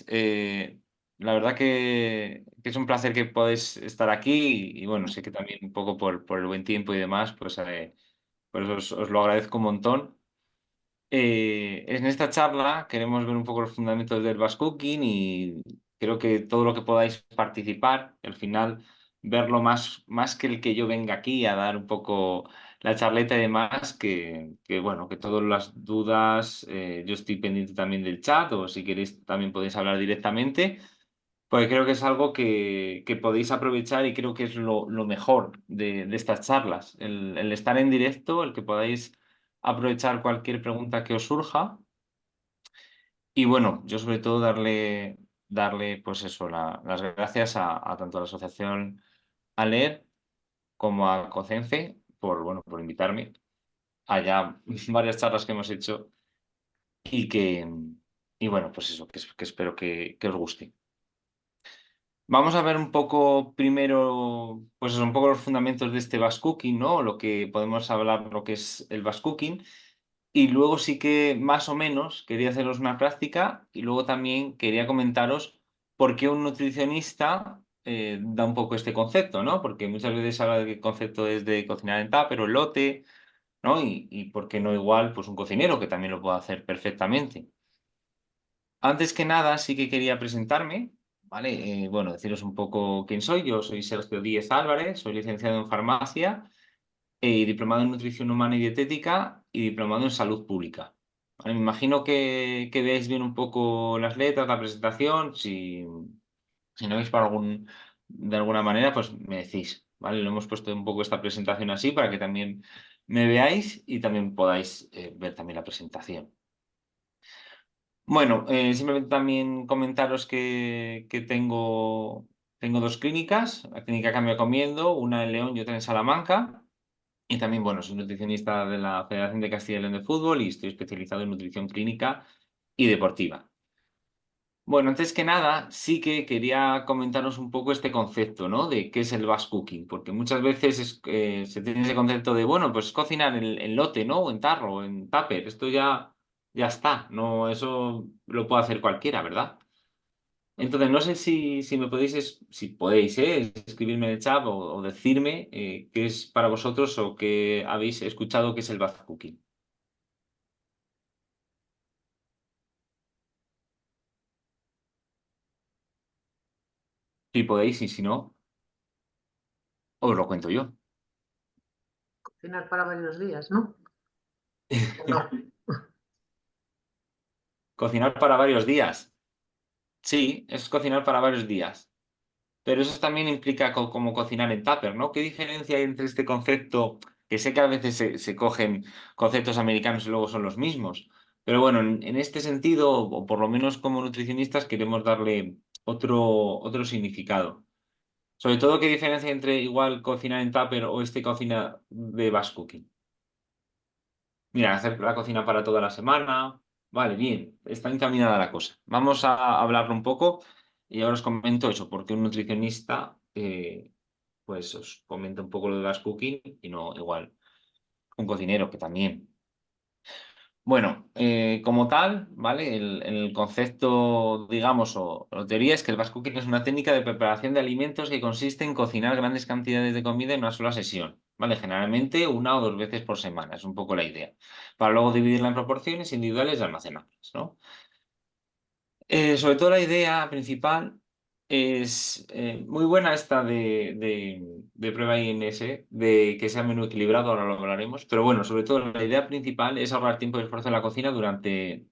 Eh, la verdad que es un placer que podáis estar aquí y bueno, sé que también un poco por el buen tiempo y demás, pues os lo agradezco un montón. En esta charla queremos ver un poco los fundamentos del Bash Cooking y creo que todo lo que podáis participar, al final verlo más que el que yo venga aquí a dar un poco la charleta y demás, bueno, que todas las dudas, yo estoy pendiente también del chat o si queréis también podéis hablar directamente. Pues creo que es algo que podéis aprovechar y creo que es lo mejor de estas charlas, el estar en directo, el que podáis aprovechar cualquier pregunta que os surja y bueno, yo sobre todo darle pues eso, las gracias a tanto a la Asociación ALER como a COCENFE por invitarme a ya varias charlas que hemos hecho y y bueno, pues eso, que espero que os guste. Vamos a ver un poco primero, pues eso, un poco los fundamentos de este Bash Cooking, ¿no? Lo que podemos hablar, lo que es el Bash Cooking. Y luego sí que más o menos quería haceros una práctica y luego también quería comentaros por qué un nutricionista da un poco este concepto, ¿no? Porque muchas veces se habla de que el concepto es de cocinar en tupper o en lote, ¿no? Y por qué no igual, pues un cocinero que también lo puede hacer perfectamente. Antes que nada, sí que quería presentarme, ¿vale? Bueno, deciros un poco quién soy. Yo soy Sergio Díez Álvarez, soy licenciado en farmacia y diplomado en nutrición humana y dietética y diplomado en salud pública. Vale, me imagino que veáis bien un poco las letras, la presentación. Si no veis de alguna manera, pues me decís, ¿vale? Lo hemos puesto un poco esta presentación así para que también me veáis y también podáis ver también la presentación. Bueno, simplemente también comentaros que tengo dos clínicas, la clínica Cambio Comiendo, una en León y otra en Salamanca. Y también, bueno, soy nutricionista de la Federación de Castilla y León de Fútbol y estoy especializado en nutrición clínica y deportiva. Bueno, antes que nada, sí que quería comentaros un poco este concepto, ¿no? De qué es el batch cooking, porque muchas veces se tiene ese concepto de, bueno, pues cocinar en lote, ¿no? O en tarro, o en tupper, esto ya está, no, eso lo puede hacer cualquiera, ¿verdad? Entonces, no sé si me podéis, si podéis, escribirme en el chat o decirme qué es para vosotros o qué habéis escuchado que es el batch cooking. Si podéis y si no, os lo cuento yo. Cocinar para varios días, ¿no? ¿O no? Cocinar para varios días. Sí, es cocinar para varios días. Pero eso también implica como cocinar en tupper, ¿no? ¿Qué diferencia hay entre este concepto, que sé que a veces se cogen conceptos americanos y luego son los mismos? Pero bueno, en este sentido, o por lo menos como nutricionistas, queremos darle otro significado. Sobre todo, ¿qué diferencia hay entre igual cocinar en tupper o este cocina de batch cooking? Mira, hacer la cocina para toda la semana. Vale, bien, está encaminada la cosa. Vamos a hablarlo un poco y ahora os comento eso, porque un nutricionista pues os comenta un poco lo de las cooking y no igual un cocinero que también. Bueno, como tal, ¿vale? El concepto, digamos, o la teoría es que el batch cooking es una técnica de preparación de alimentos que consiste en cocinar grandes cantidades de comida en una sola sesión, ¿vale? Generalmente una o dos veces por semana, es un poco la idea, para luego dividirla en proporciones individuales y almacenarlas, ¿no? Sobre todo la idea principal es muy buena esta de prueba INS, de que sea menú equilibrado, ahora lo hablaremos, pero bueno, sobre todo la idea principal es ahorrar tiempo y esfuerzo en la cocina durante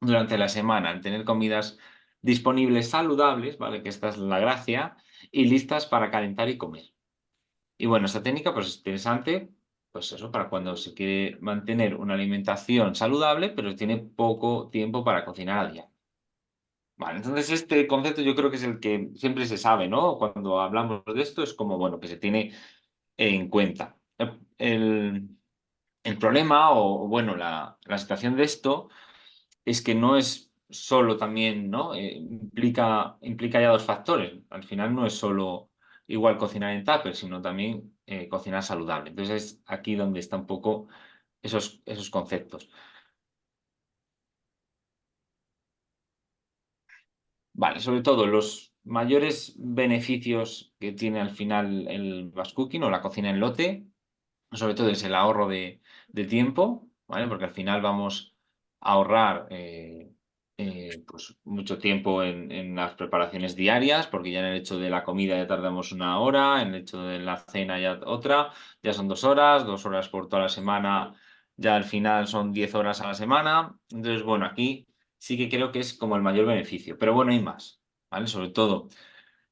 la semana, en tener comidas disponibles saludables, ¿vale? Que esta es la gracia, y listas para calentar y comer. Y bueno, esta técnica pues es interesante, pues eso, para cuando se quiere mantener una alimentación saludable, pero tiene poco tiempo para cocinar a día. Vale, entonces este concepto yo creo que es el que siempre se sabe, ¿no? Cuando hablamos de esto es como, bueno, que se tiene en cuenta. El problema o, bueno, la situación de esto es que no es solo también, ¿no? Implica ya dos factores. Al final no es solo igual cocinar en tupper, sino también cocinar saludable. Entonces es aquí donde está un poco esos conceptos. Vale, sobre todo los mayores beneficios que tiene al final el batch cooking o la cocina en lote, sobre todo es el ahorro de tiempo, ¿vale? Porque al final vamos a ahorrar pues mucho tiempo en las preparaciones diarias, porque ya en el hecho de la comida ya tardamos una hora, en el hecho de la cena ya otra, ya son 2 horas, 2 horas por toda la semana, ya al final son 10 horas a la semana. Entonces, bueno, aquí sí que creo que es como el mayor beneficio, pero bueno, hay más, ¿vale? Sobre todo.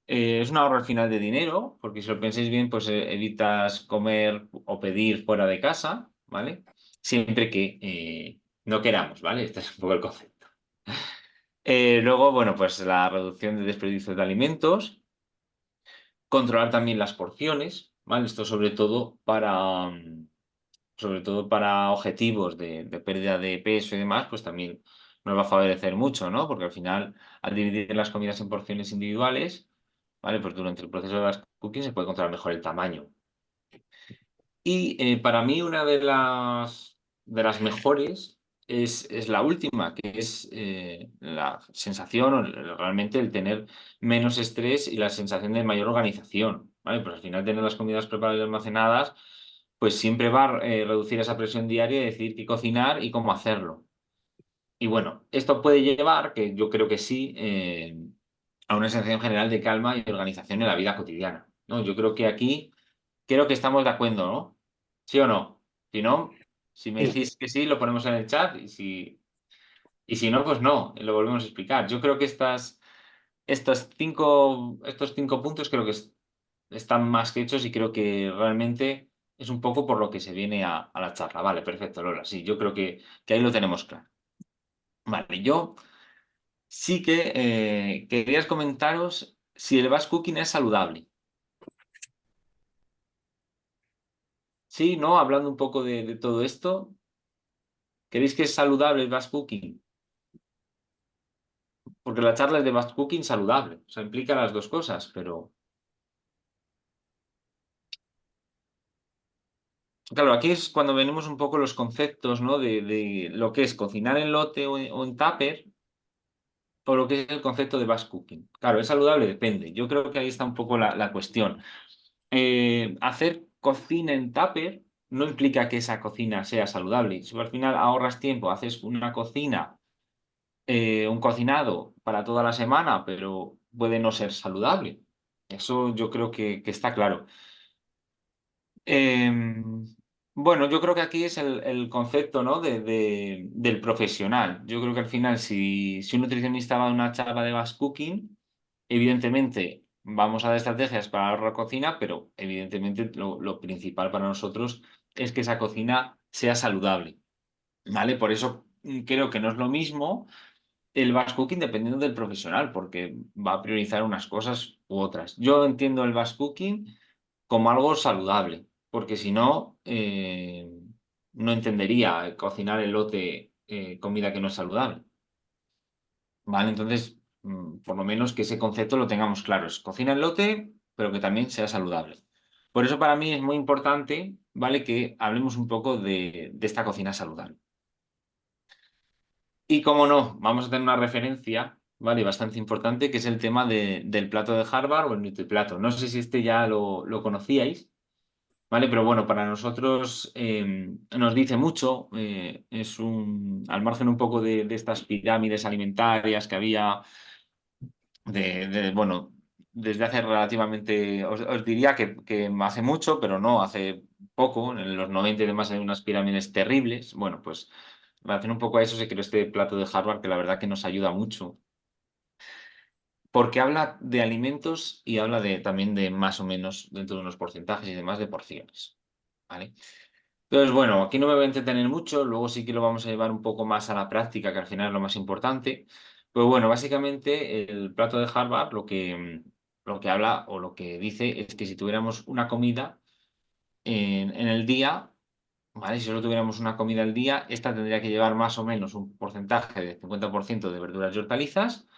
Es un ahorro al final de dinero, porque si lo pensáis bien, pues evitas comer o pedir fuera de casa, ¿vale? Siempre que no queramos, ¿vale? Este es un poco el concepto. Luego, bueno, pues la reducción de desperdicios de alimentos, controlar también las porciones, ¿vale? Esto sobre todo para objetivos de pérdida de peso y demás, pues también nos va a favorecer mucho, ¿no? Porque al final, al dividir las comidas en porciones individuales, ¿vale? Pues durante el proceso de las cookies se puede controlar mejor el tamaño. Y para mí una de las mejores es la última, que es la sensación o realmente el tener menos estrés y la sensación de mayor organización, ¿vale? Pues al final tener las comidas preparadas y almacenadas, pues siempre va a reducir esa presión diaria de decidir qué cocinar y cómo hacerlo. Y bueno, esto puede llevar, que yo creo que sí, a una sensación general de calma y organización en la vida cotidiana, ¿no? Yo creo que aquí, creo que estamos de acuerdo, ¿no? ¿Sí o no? Si no, si me Sí, decís que sí, lo ponemos en el chat y si no, pues no, y lo volvemos a explicar. Yo creo que estos cinco puntos creo que están más que hechos y creo que realmente es un poco por lo que se viene a la charla. Vale, perfecto, Lola. Sí, yo creo que ahí lo tenemos claro. Vale, yo sí que querías comentaros si el batch cooking es saludable. Sí, ¿no? Hablando un poco de todo esto, ¿queréis que es saludable el batch cooking? Porque la charla es de batch cooking saludable, o sea, implica las dos cosas, pero claro, aquí es cuando venimos un poco los conceptos, ¿no? De lo que es cocinar en lote o en tupper, o lo que es el concepto de batch cooking. Claro, ¿es saludable? Depende. Yo creo que ahí está un poco la cuestión. Hacer cocina en tupper no implica que esa cocina sea saludable. Si al final ahorras tiempo, haces una cocina, un cocinado para toda la semana, pero puede no ser saludable. Eso yo creo que está claro. Em, bueno, yo creo que aquí es el concepto, ¿no? del profesional. Yo creo que al final, si un nutricionista va a una charla de batch cooking, evidentemente vamos a dar estrategias para la cocina, pero evidentemente lo principal para nosotros es que esa cocina sea saludable, ¿vale? Por eso creo que no es lo mismo el batch cooking dependiendo del profesional, porque va a priorizar unas cosas u otras. Yo entiendo el batch cooking como algo saludable, porque si no, no entendería cocinar el lote comida que no es saludable, ¿vale? Entonces, por lo menos que ese concepto lo tengamos claro, es cocina el lote, pero que también sea saludable. Por eso para mí es muy importante, ¿vale? Que hablemos un poco de esta cocina saludable. Y como no, vamos a tener una referencia, ¿vale? Bastante importante, que es el tema del plato de Harvard o el NutriPlato. No sé si este ya lo conocíais. ¿Vale? Pero bueno, para nosotros nos dice mucho, al margen un poco de estas pirámides alimentarias que había, bueno, desde hace relativamente, os diría que hace mucho, pero no, hace poco, en los 90 y demás hay unas pirámides terribles. Bueno, pues en relación un poco a eso se creó este plato de Harvard que la verdad que nos ayuda mucho, porque habla de alimentos y habla también de más o menos dentro de unos porcentajes y demás de porciones. ¿Vale? Entonces, bueno, aquí no me voy a entretener mucho, luego sí que lo vamos a llevar un poco más a la práctica, que al final es lo más importante. Pues bueno, básicamente el plato de Harvard lo que habla o lo que dice es que si tuviéramos una comida en el día, ¿vale? Si solo tuviéramos una comida al día, esta tendría que llevar más o menos un porcentaje de 50% de verduras y hortalizas,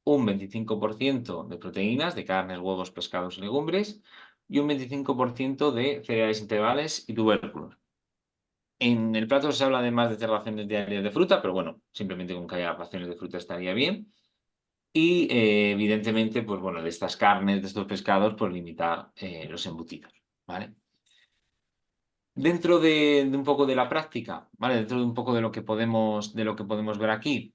un 25% de proteínas, de carnes, huevos, pescados y legumbres, y un 25% de cereales integrales y tubérculos. En el plato se habla además de hacer raciones diarias de fruta, pero bueno, simplemente con que haya raciones de fruta estaría bien. Y evidentemente, pues bueno, de estas carnes, de estos pescados, pues limitar los embutidos, ¿vale? Dentro de un poco de la práctica, ¿vale? Dentro de un poco de lo que podemos ver aquí,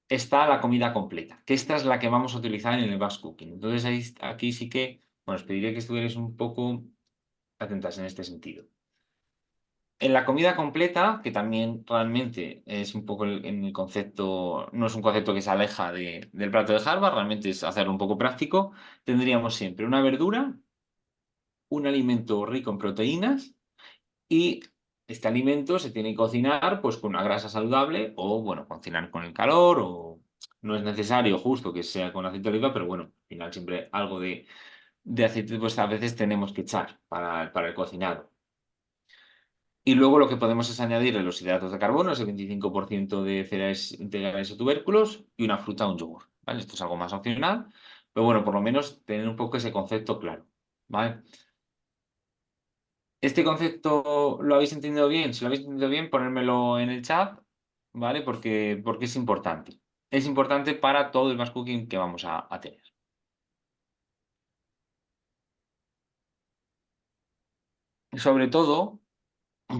está la comida completa, que esta es la que vamos a utilizar en el batch cooking. Entonces aquí sí que, bueno, os pediría que estuvierais un poco atentas en este sentido. En la comida completa, que también realmente es un poco en el concepto, no es un concepto que se aleja del plato de Harvard, realmente es hacerlo un poco práctico, tendríamos siempre una verdura, un alimento rico en proteínas y este alimento se tiene que cocinar pues con una grasa saludable o, bueno, cocinar con el calor o no es necesario justo que sea con aceite de oliva, pero bueno, al final siempre algo de aceite pues a veces tenemos que echar para el cocinado. Y luego lo que podemos es añadirle los hidratos de carbono, ese 25% de cereales integrales o tubérculos y una fruta o un yogur, ¿vale? Esto es algo más opcional, pero bueno, por lo menos tener un poco ese concepto claro, ¿vale? ¿Este concepto lo habéis entendido bien? Si lo habéis entendido bien, ponérmelo en el chat, ¿vale? Porque es importante. Es importante para todo el mass cooking que vamos a tener. Sobre todo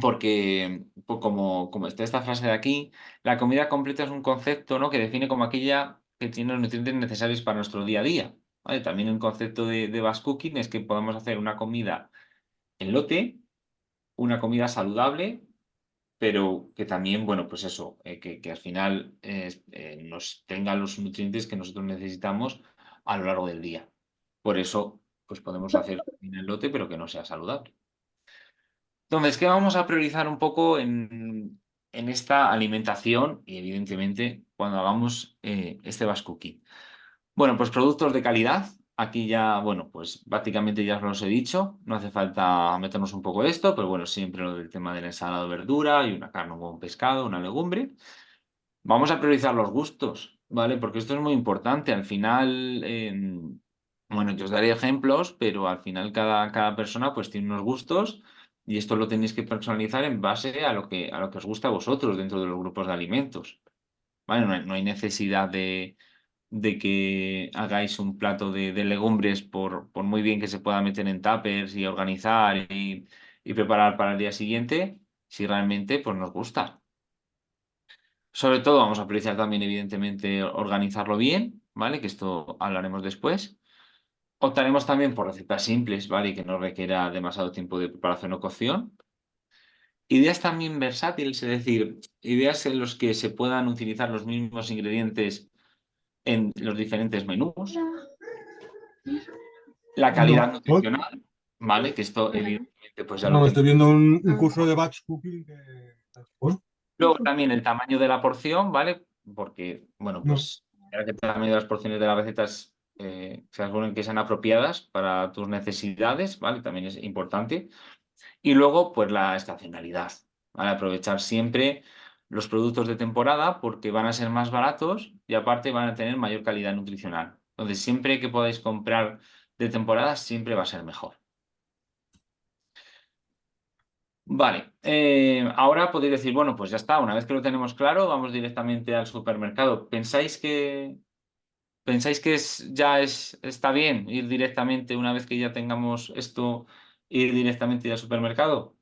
porque, pues como está esta frase de aquí, la comida completa es un concepto, ¿no? Que define como aquella que tiene los nutrientes necesarios para nuestro día a día, ¿vale? También un concepto de mass cooking es que podemos hacer una comida en lote, una comida saludable pero que también, bueno, pues eso, que al final nos tenga los nutrientes que nosotros necesitamos a lo largo del día. Por eso, pues podemos hacer en el lote, pero que no sea saludable. Entonces, ¿qué vamos a priorizar un poco en esta alimentación? Y evidentemente, cuando hagamos este batch cooking. Bueno, pues productos de calidad. Aquí ya, bueno, pues prácticamente ya os los he dicho. No hace falta meternos un poco de esto, pero bueno, siempre lo del tema de la ensalada de verdura y una carne o un pescado, una legumbre. Vamos a priorizar los gustos, ¿vale? Porque esto es muy importante. Al final, bueno, yo os daré ejemplos, pero al final cada persona pues tiene unos gustos y esto lo tenéis que personalizar en base a lo que os gusta a vosotros dentro de los grupos de alimentos. ¿Vale? No hay necesidad de que hagáis un plato de legumbres por muy bien que se pueda meter en tuppers y organizar y preparar para el día siguiente, si realmente pues, nos gusta. Sobre todo vamos a priorizar también, evidentemente, organizarlo bien, ¿vale? Que esto hablaremos después. Optaremos también por recetas simples, ¿vale? Y que no requiera demasiado tiempo de preparación o cocción. Ideas también versátiles, es decir, ideas en las que se puedan utilizar los mismos ingredientes en los diferentes menús. La calidad No, nutricional, ¿vale? Que esto evidentemente pues ya lo no, estoy tenemos. viendo un curso de batch cooking que... Bueno, Luego también el tamaño de la porción, ¿vale? Porque, bueno, no. pues el tamaño de las porciones de las recetas se aseguren que sean apropiadas para tus necesidades, ¿vale? También es importante. Y luego, pues la estacionalidad, ¿vale? Aprovechar siempre los productos de temporada porque van a ser más baratos y aparte van a tener mayor calidad nutricional. Entonces, siempre que podáis comprar de temporada, siempre va a ser mejor. Vale, ahora podéis decir, bueno, pues ya está, una vez que lo tenemos claro, vamos directamente al supermercado. ¿Pensáis que está bien ir directamente, una vez que ya tengamos esto, ir directamente al supermercado?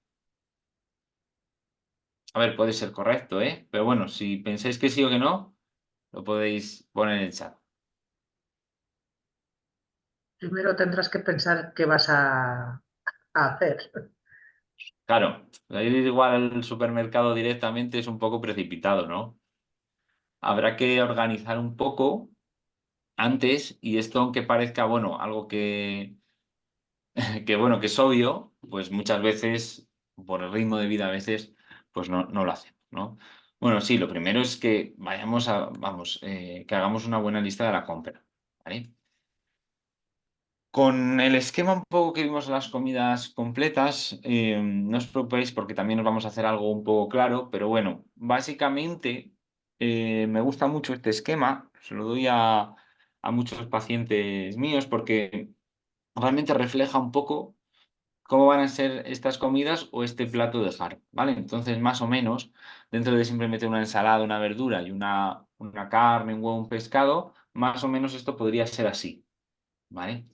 A ver, puede ser correcto, ¿eh? Pero bueno, si pensáis que sí o que no, lo podéis poner en el chat. Primero tendrás que pensar qué vas a hacer. Claro, ir igual al supermercado directamente es un poco precipitado, ¿no? Habrá que organizar un poco antes y esto, aunque parezca, bueno, algo bueno, que es obvio, pues muchas veces, por el ritmo de vida a veces, pues no lo hacemos, ¿no? Bueno, sí, lo primero es que que hagamos una buena lista de la compra, ¿vale? Con el esquema un poco que vimos en las comidas completas, no os preocupéis porque también nos vamos a hacer algo un poco claro, pero bueno, básicamente me gusta mucho este esquema, se lo doy a muchos pacientes míos porque realmente refleja un poco cómo van a ser estas comidas o este plato de Harvard, ¿vale? Entonces, más o menos, dentro de siempre meter una ensalada, una verdura y una carne, un huevo, un pescado, más o menos esto podría ser así, ¿vale?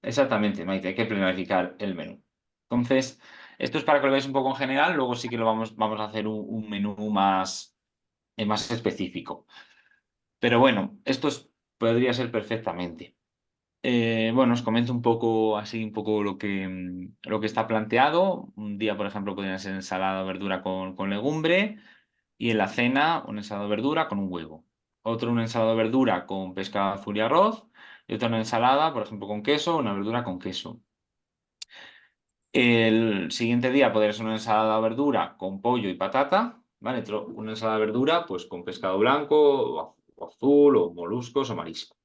Exactamente, Maite, hay que planificar el menú. Entonces, esto es para que lo veáis un poco en general, luego sí que vamos a hacer un menú más específico. Pero bueno, podría ser perfectamente. Bueno, os comento un poco así, un poco lo que está planteado. Un día, por ejemplo, podría ser ensalada o verdura con legumbre y en la cena una ensalada de verdura con un huevo. Otro una ensalada de verdura con pescado azul y arroz y otra una ensalada, por ejemplo, con queso, una verdura con queso. El siguiente día podría ser una ensalada de verdura con pollo y patata, ¿vale? Una ensalada de verdura pues con pescado blanco o azul o moluscos o marisco.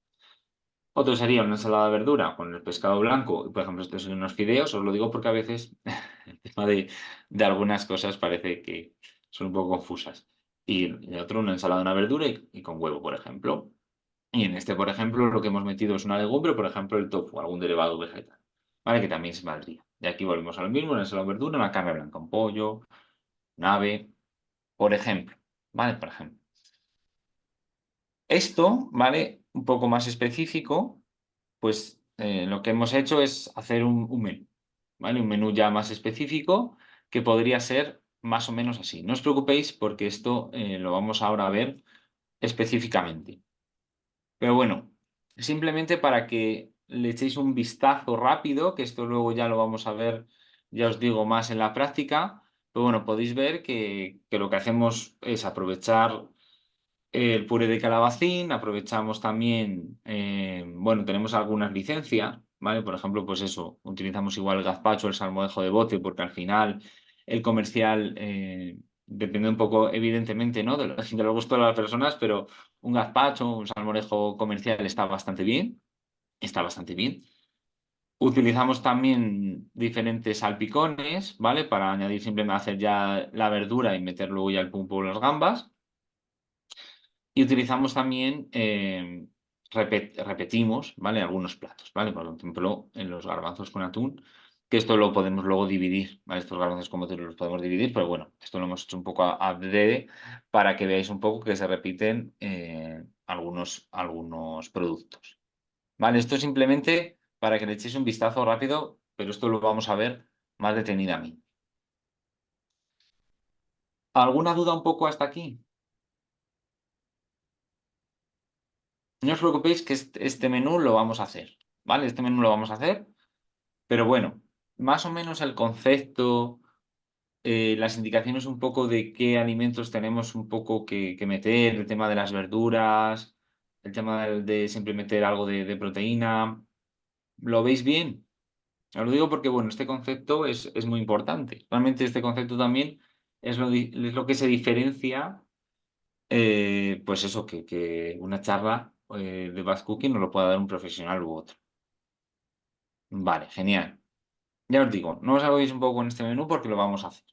Otro sería una ensalada de verdura con el pescado blanco, y por ejemplo, estos son unos fideos, os lo digo porque a veces el tema de algunas cosas parece que son un poco confusas. Y el otro, una ensalada de una verdura y con huevo, por ejemplo. Y en este, por ejemplo, lo que hemos metido es una legumbre, por ejemplo, el tofu, algún derivado vegetal, ¿vale? Que también se valdría. Y aquí volvemos a lo mismo, una ensalada de verdura, una carne blanca, un pollo, un ave, por ejemplo, ¿vale? Por ejemplo. Esto, ¿vale? Un poco más específico, pues lo que hemos hecho es hacer un menú, ¿vale? Un menú ya más específico que podría ser más o menos así. No os preocupéis porque esto lo vamos ahora a ver específicamente. Pero bueno, simplemente para que le echéis un vistazo rápido, que esto luego ya lo vamos a ver, ya os digo, más en la práctica. Pero bueno, podéis ver que lo que hacemos es aprovechar el puré de calabacín, aprovechamos también, bueno, tenemos algunas licencias, ¿vale? Por ejemplo, pues eso, utilizamos igual el gazpacho, el salmorejo de bote, porque al final el comercial depende un poco, evidentemente, ¿no? De los gustos de las personas, pero un gazpacho, un salmorejo comercial está bastante bien, está bastante bien. Utilizamos también diferentes salpicones, ¿vale? Para añadir simplemente hacer ya la verdura y meter luego ya el pulpo o las gambas. Y utilizamos también, repetimos, ¿vale? Algunos platos, ¿vale? Por ejemplo, en los garbanzos con atún, que esto lo podemos luego dividir, ¿vale? Estos garbanzos con atún los podemos dividir, pero bueno, esto lo hemos hecho un poco adrede para que veáis un poco que se repiten algunos productos, ¿vale? Esto es simplemente para que le echéis un vistazo rápido, pero esto lo vamos a ver más detenidamente. ¿Alguna duda un poco hasta aquí? No os preocupéis que este menú lo vamos a hacer, ¿vale? Este menú lo vamos a hacer, pero bueno, más o menos el concepto, las indicaciones un poco de qué alimentos tenemos un poco que meter, el tema de las verduras, el tema de siempre meter algo de proteína, ¿lo veis bien? Os lo digo porque, bueno, este concepto es muy importante. Realmente este concepto también es lo que se diferencia, pues eso, que una charla de Bath Cooking nos lo pueda dar un profesional u otro. Vale, genial. Ya os digo, no os agobiéis un poco con este menú porque lo vamos a hacer.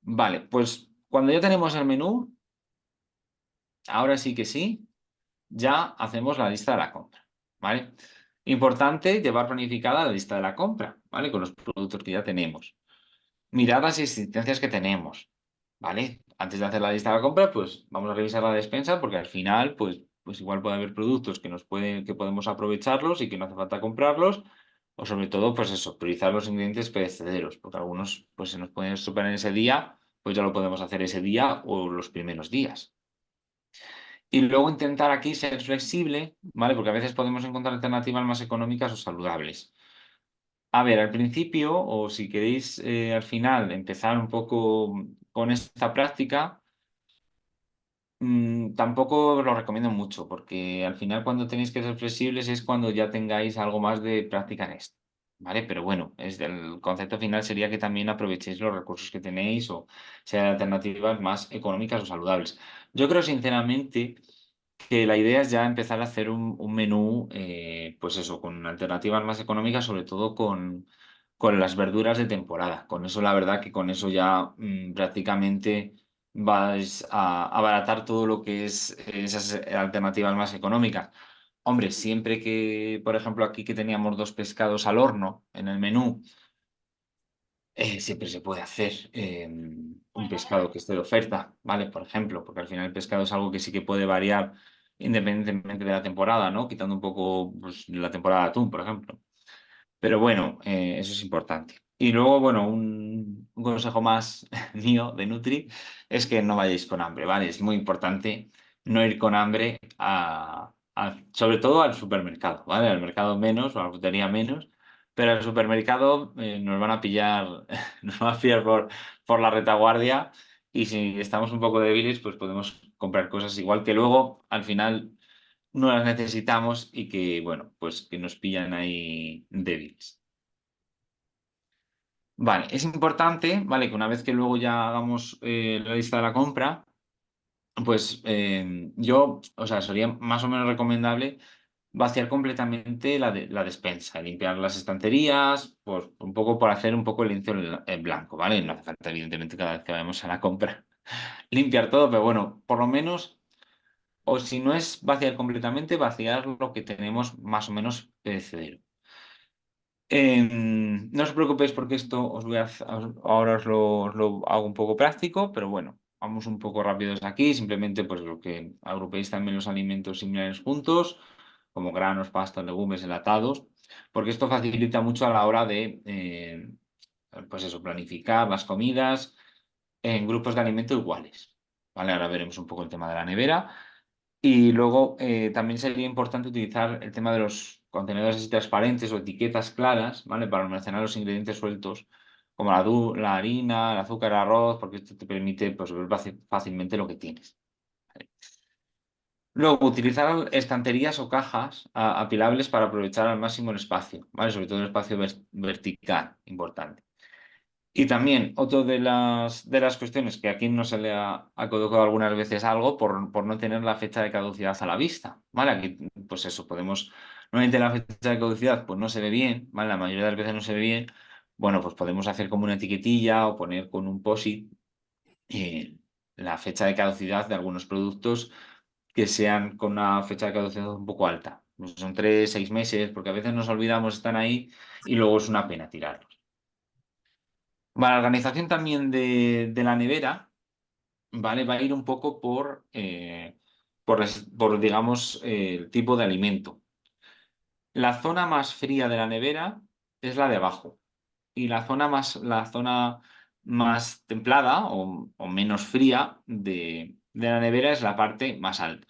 Vale, pues cuando ya tenemos el menú, ahora sí que sí, ya hacemos la lista de la compra, ¿vale? Importante llevar planificada la lista de la compra, ¿vale? Con los productos que ya tenemos. Mirar las existencias que tenemos, ¿vale? Antes de hacer la lista de la compra, pues vamos a revisar la despensa porque al final, pues igual puede haber productos que podemos aprovecharlos y que no hace falta comprarlos. O sobre todo, pues eso, priorizar los ingredientes perecederos, porque algunos pues se nos pueden superar en ese día, pues ya lo podemos hacer ese día o los primeros días. Y luego intentar aquí ser flexible, ¿vale? Porque a veces podemos encontrar alternativas más económicas o saludables. A ver, al principio, o si queréis al final empezar un poco con esta práctica, tampoco os lo recomiendo mucho, porque al final cuando tenéis que ser flexibles es cuando ya tengáis algo más de práctica en esto, ¿vale? Pero bueno, el concepto final sería que también aprovechéis los recursos que tenéis o sean alternativas más económicas o saludables. Yo creo sinceramente que la idea es ya empezar a hacer un menú, pues eso, con alternativas más económicas, sobre todo con las verduras de temporada. Con eso, la verdad que con eso ya prácticamente vais a abaratar todo lo que es esas alternativas más económicas. Hombre, siempre que, por ejemplo, aquí que teníamos dos pescados al horno en el menú, siempre se puede hacer un pescado que esté de oferta, ¿vale? Por ejemplo, porque al final el pescado es algo que sí que puede variar independientemente de la temporada, ¿no? Quitando un poco pues, la temporada de atún, por ejemplo. Pero bueno, eso es importante. Y luego, bueno, un consejo más mío de Nutri es que no vayáis con hambre, ¿vale? Es muy importante no ir con hambre sobre todo al supermercado, ¿vale? Al mercado menos o a la frutería menos, pero al supermercado nos van a pillar, nos van a pillar por la retaguardia y si estamos un poco débiles, pues podemos comprar cosas igual que luego al final no las necesitamos y que, bueno, pues que nos pillan ahí débiles. Vale, es importante, ¿vale? Que una vez que luego ya hagamos la lista de la compra, pues yo, o sea, sería más o menos recomendable vaciar completamente la despensa, limpiar las estanterías, pues un poco por hacer un poco el lienzo en blanco, ¿vale? No hace falta, evidentemente, cada vez que vayamos a la compra, limpiar todo, pero bueno, por lo menos, o si no es vaciar completamente, vaciar lo que tenemos más o menos perecedero. No os preocupéis porque esto ahora os lo hago un poco práctico, pero bueno, vamos un poco rápidos aquí. Simplemente pues lo que agrupéis también los alimentos similares juntos, como granos, pastas, legumbres, enlatados, porque esto facilita mucho a la hora de, pues eso, planificar las comidas en grupos de alimento iguales. ¿Vale? Ahora veremos un poco el tema de la nevera. Y luego también sería importante utilizar el tema de los contenedores así transparentes o etiquetas claras, ¿vale? Para almacenar los ingredientes sueltos, como la harina, el azúcar, el arroz, porque esto te permite pues, ver fácilmente lo que tienes. ¿Vale? Luego, utilizar estanterías o cajas apilables para aprovechar al máximo el espacio, ¿vale? Sobre todo el espacio vertical, importante. Y también, otra de las cuestiones que aquí no se le ha colocado algunas veces algo por no tener la fecha de caducidad a la vista, ¿vale? Aquí, pues eso, normalmente la fecha de caducidad pues no se ve bien, ¿vale? La mayoría de las veces no se ve bien. Bueno, pues podemos hacer como una etiquetilla o poner con un POSIT eh, la fecha de caducidad de algunos productos que sean con una fecha de caducidad un poco alta. Pues son 3, 6 meses, porque a veces nos olvidamos, están ahí y luego es una pena tirarlos. Vale, la organización también de la nevera, ¿vale? Va a ir un poco por digamos, el tipo de alimento. La zona más fría de la nevera es la de abajo. Y la zona más templada o menos fría de la nevera es la parte más alta.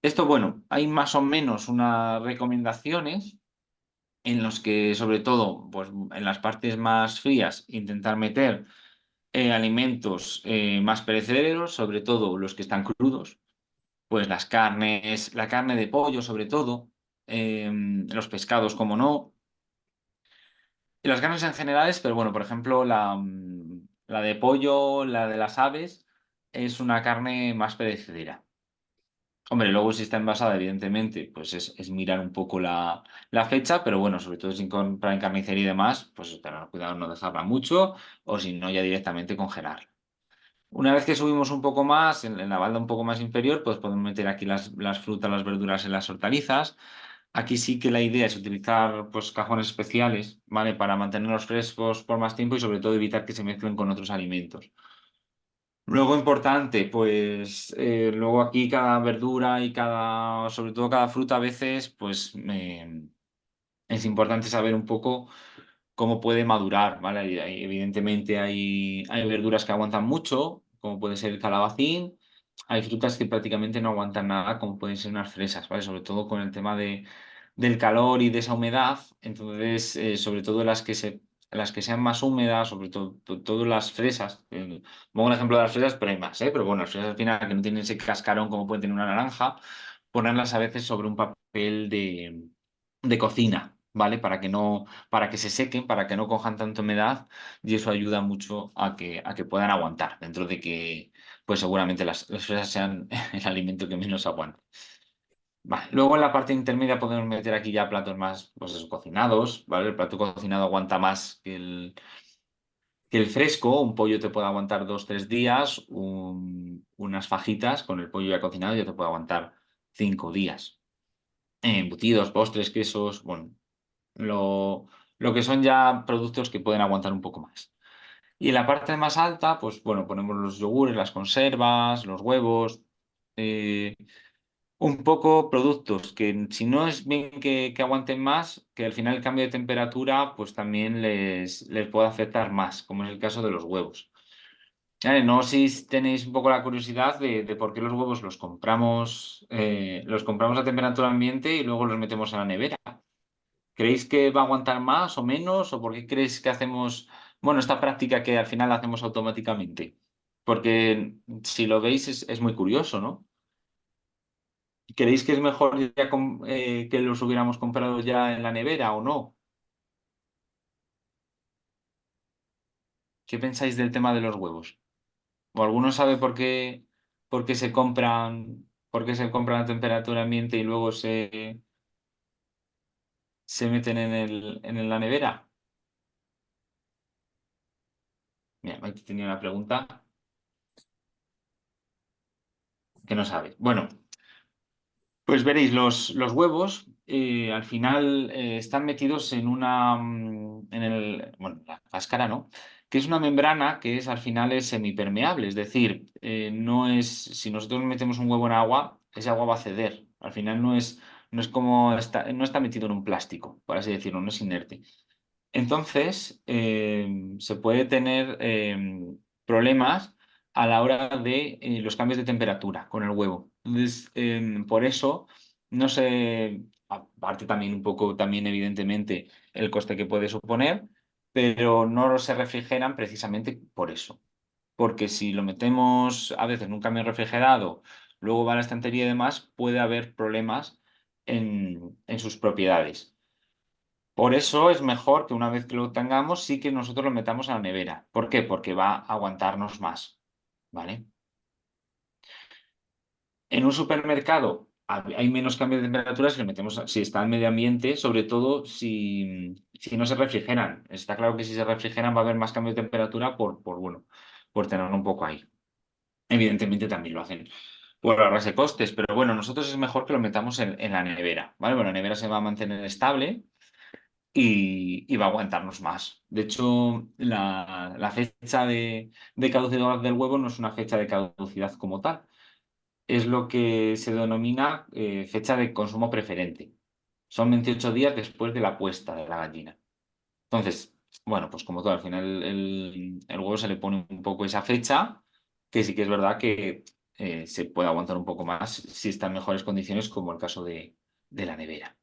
Esto, bueno, hay más o menos unas recomendaciones en los que, sobre todo, pues en las partes más frías, intentar meter alimentos más perecederos, sobre todo los que están crudos, pues las carnes, la carne de pollo sobre todo, los pescados como no, y las carnes en generales, pero bueno, por ejemplo, la de pollo, la de las aves, es una carne más perecedera. Hombre, luego si está envasada, evidentemente, pues es mirar un poco la fecha, pero bueno, sobre todo si comprar en carnicería y demás, pues tener cuidado no dejarla mucho, o si no, ya directamente congelarla. Una vez que subimos un poco más, en la balda un poco más inferior, pues podemos meter aquí las frutas, las verduras y las hortalizas. Aquí sí que la idea es utilizar pues, cajones especiales, ¿vale? Para mantenerlos frescos por más tiempo y sobre todo evitar que se mezclen con otros alimentos. Luego importante, pues luego aquí cada verdura y sobre todo cada fruta a veces, pues es importante saber un poco cómo puede madurar, ¿vale? Evidentemente hay verduras que aguantan mucho, como puede ser el calabacín. Hay frutas que prácticamente no aguantan nada, como pueden ser unas fresas, ¿vale? Sobre todo con el tema del calor y de esa humedad. Entonces, sobre todo las que sean más húmedas, sobre todo, todas las fresas. Pongo un ejemplo de las fresas, pero hay más, ¿eh? Pero bueno, las fresas al final que no tienen ese cascarón como puede tener una naranja, ponerlas a veces sobre un papel de cocina, ¿vale? Para que se sequen, para que no cojan tanta humedad y eso ayuda mucho a que puedan aguantar, dentro de que, pues seguramente las fresas sean el alimento que menos aguanta. Vale. Luego en la parte intermedia podemos meter aquí ya platos más, pues eso, cocinados, ¿vale? El plato cocinado aguanta más que el fresco. Un pollo te puede aguantar 2, 3 días, unas fajitas con el pollo ya cocinado ya te puede aguantar 5 días. Embutidos, postres, quesos, bueno, lo que son ya productos que pueden aguantar un poco más. Y en la parte más alta, pues bueno, ponemos los yogures, las conservas, los huevos. un poco productos que si no es bien que aguanten más, que al final el cambio de temperatura pues también les puede afectar más, como es el caso de los huevos. Vale, no sé si tenéis un poco la curiosidad de por qué los huevos los compramos a temperatura ambiente y luego los metemos en la nevera. ¿Creéis que va a aguantar más o menos? ¿O por qué creéis que hacemos, bueno, esta práctica que al final la hacemos automáticamente? Porque si lo veis es muy curioso, ¿no? ¿Creéis que es mejor que los hubiéramos comprado ya en la nevera o no? ¿Qué pensáis del tema de los huevos? ¿O alguno sabe por qué se compran a temperatura ambiente y luego se meten en la nevera? Mira, Maite tenía una pregunta que no sabe. Bueno. Pues veréis, los huevos al final están metidos bueno, la cáscara, ¿no? Que es una membrana que al final es semipermeable, es decir, si nosotros metemos un huevo en agua, ese agua va a ceder. Al final no es como no está metido en un plástico, por así decirlo, no es inerte. Entonces, se puede tener problemas a la hora de los cambios de temperatura con el huevo. Entonces, por eso, no sé, aparte también un poco, también evidentemente, el coste que puede suponer, pero no se refrigeran precisamente por eso. Porque si lo metemos a veces en un camión refrigerado, luego va a la estantería y demás, puede haber problemas en sus propiedades. Por eso es mejor que una vez que lo tengamos, sí que nosotros lo metamos a la nevera. ¿Por qué? Porque va a aguantarnos más. ¿Vale? En un supermercado hay menos cambio de temperatura si lo metemos, si está en medio ambiente, sobre todo si no se refrigeran. Está claro que si se refrigeran va a haber más cambio de temperatura bueno, por tenerlo un poco ahí. Evidentemente también lo hacen por ahorrarse costes, pero bueno, nosotros es mejor que lo metamos en la nevera. ¿Vale? Bueno, la nevera se va a mantener estable y va a aguantarnos más. De hecho, la fecha de caducidad del huevo no es una fecha de caducidad como tal, es lo que se denomina fecha de consumo preferente. Son 28 días después de la puesta de la gallina. Entonces, bueno, pues como todo, al final el huevo se le pone un poco esa fecha, que sí que es verdad que se puede aguantar un poco más si está en mejores condiciones, como el caso de la nevera.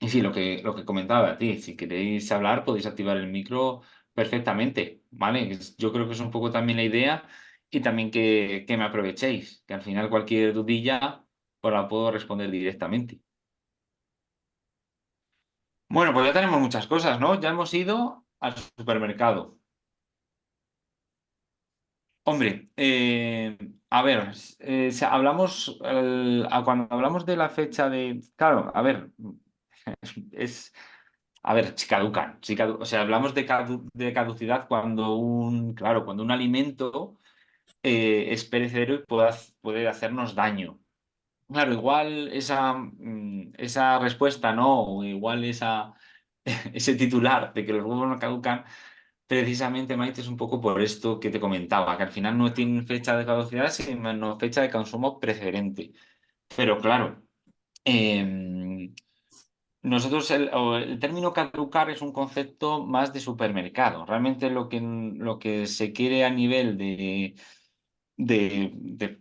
Y sí, lo que comentaba a ti, si queréis hablar podéis activar el micro perfectamente, ¿vale? Yo creo que es un poco también la idea y también que me aprovechéis, que al final cualquier dudilla pues la puedo responder directamente. Bueno, pues ya tenemos muchas cosas, ¿no? Ya hemos ido al supermercado. Hombre, a ver, si hablamos, cuando hablamos de la fecha de... Claro, a ver, es, a ver, si caducan. O sea, hablamos de caducidad claro, cuando un alimento es perecedero y puede hacernos daño. Claro, igual esa respuesta, ¿no? O igual ese titular de que los huevos no caducan, precisamente, Maite, es un poco por esto que te comentaba, que al final no tienen fecha de caducidad, sino fecha de consumo preferente. Pero claro, em, nosotros el término caducar es un concepto más de supermercado. Realmente lo que se quiere a nivel de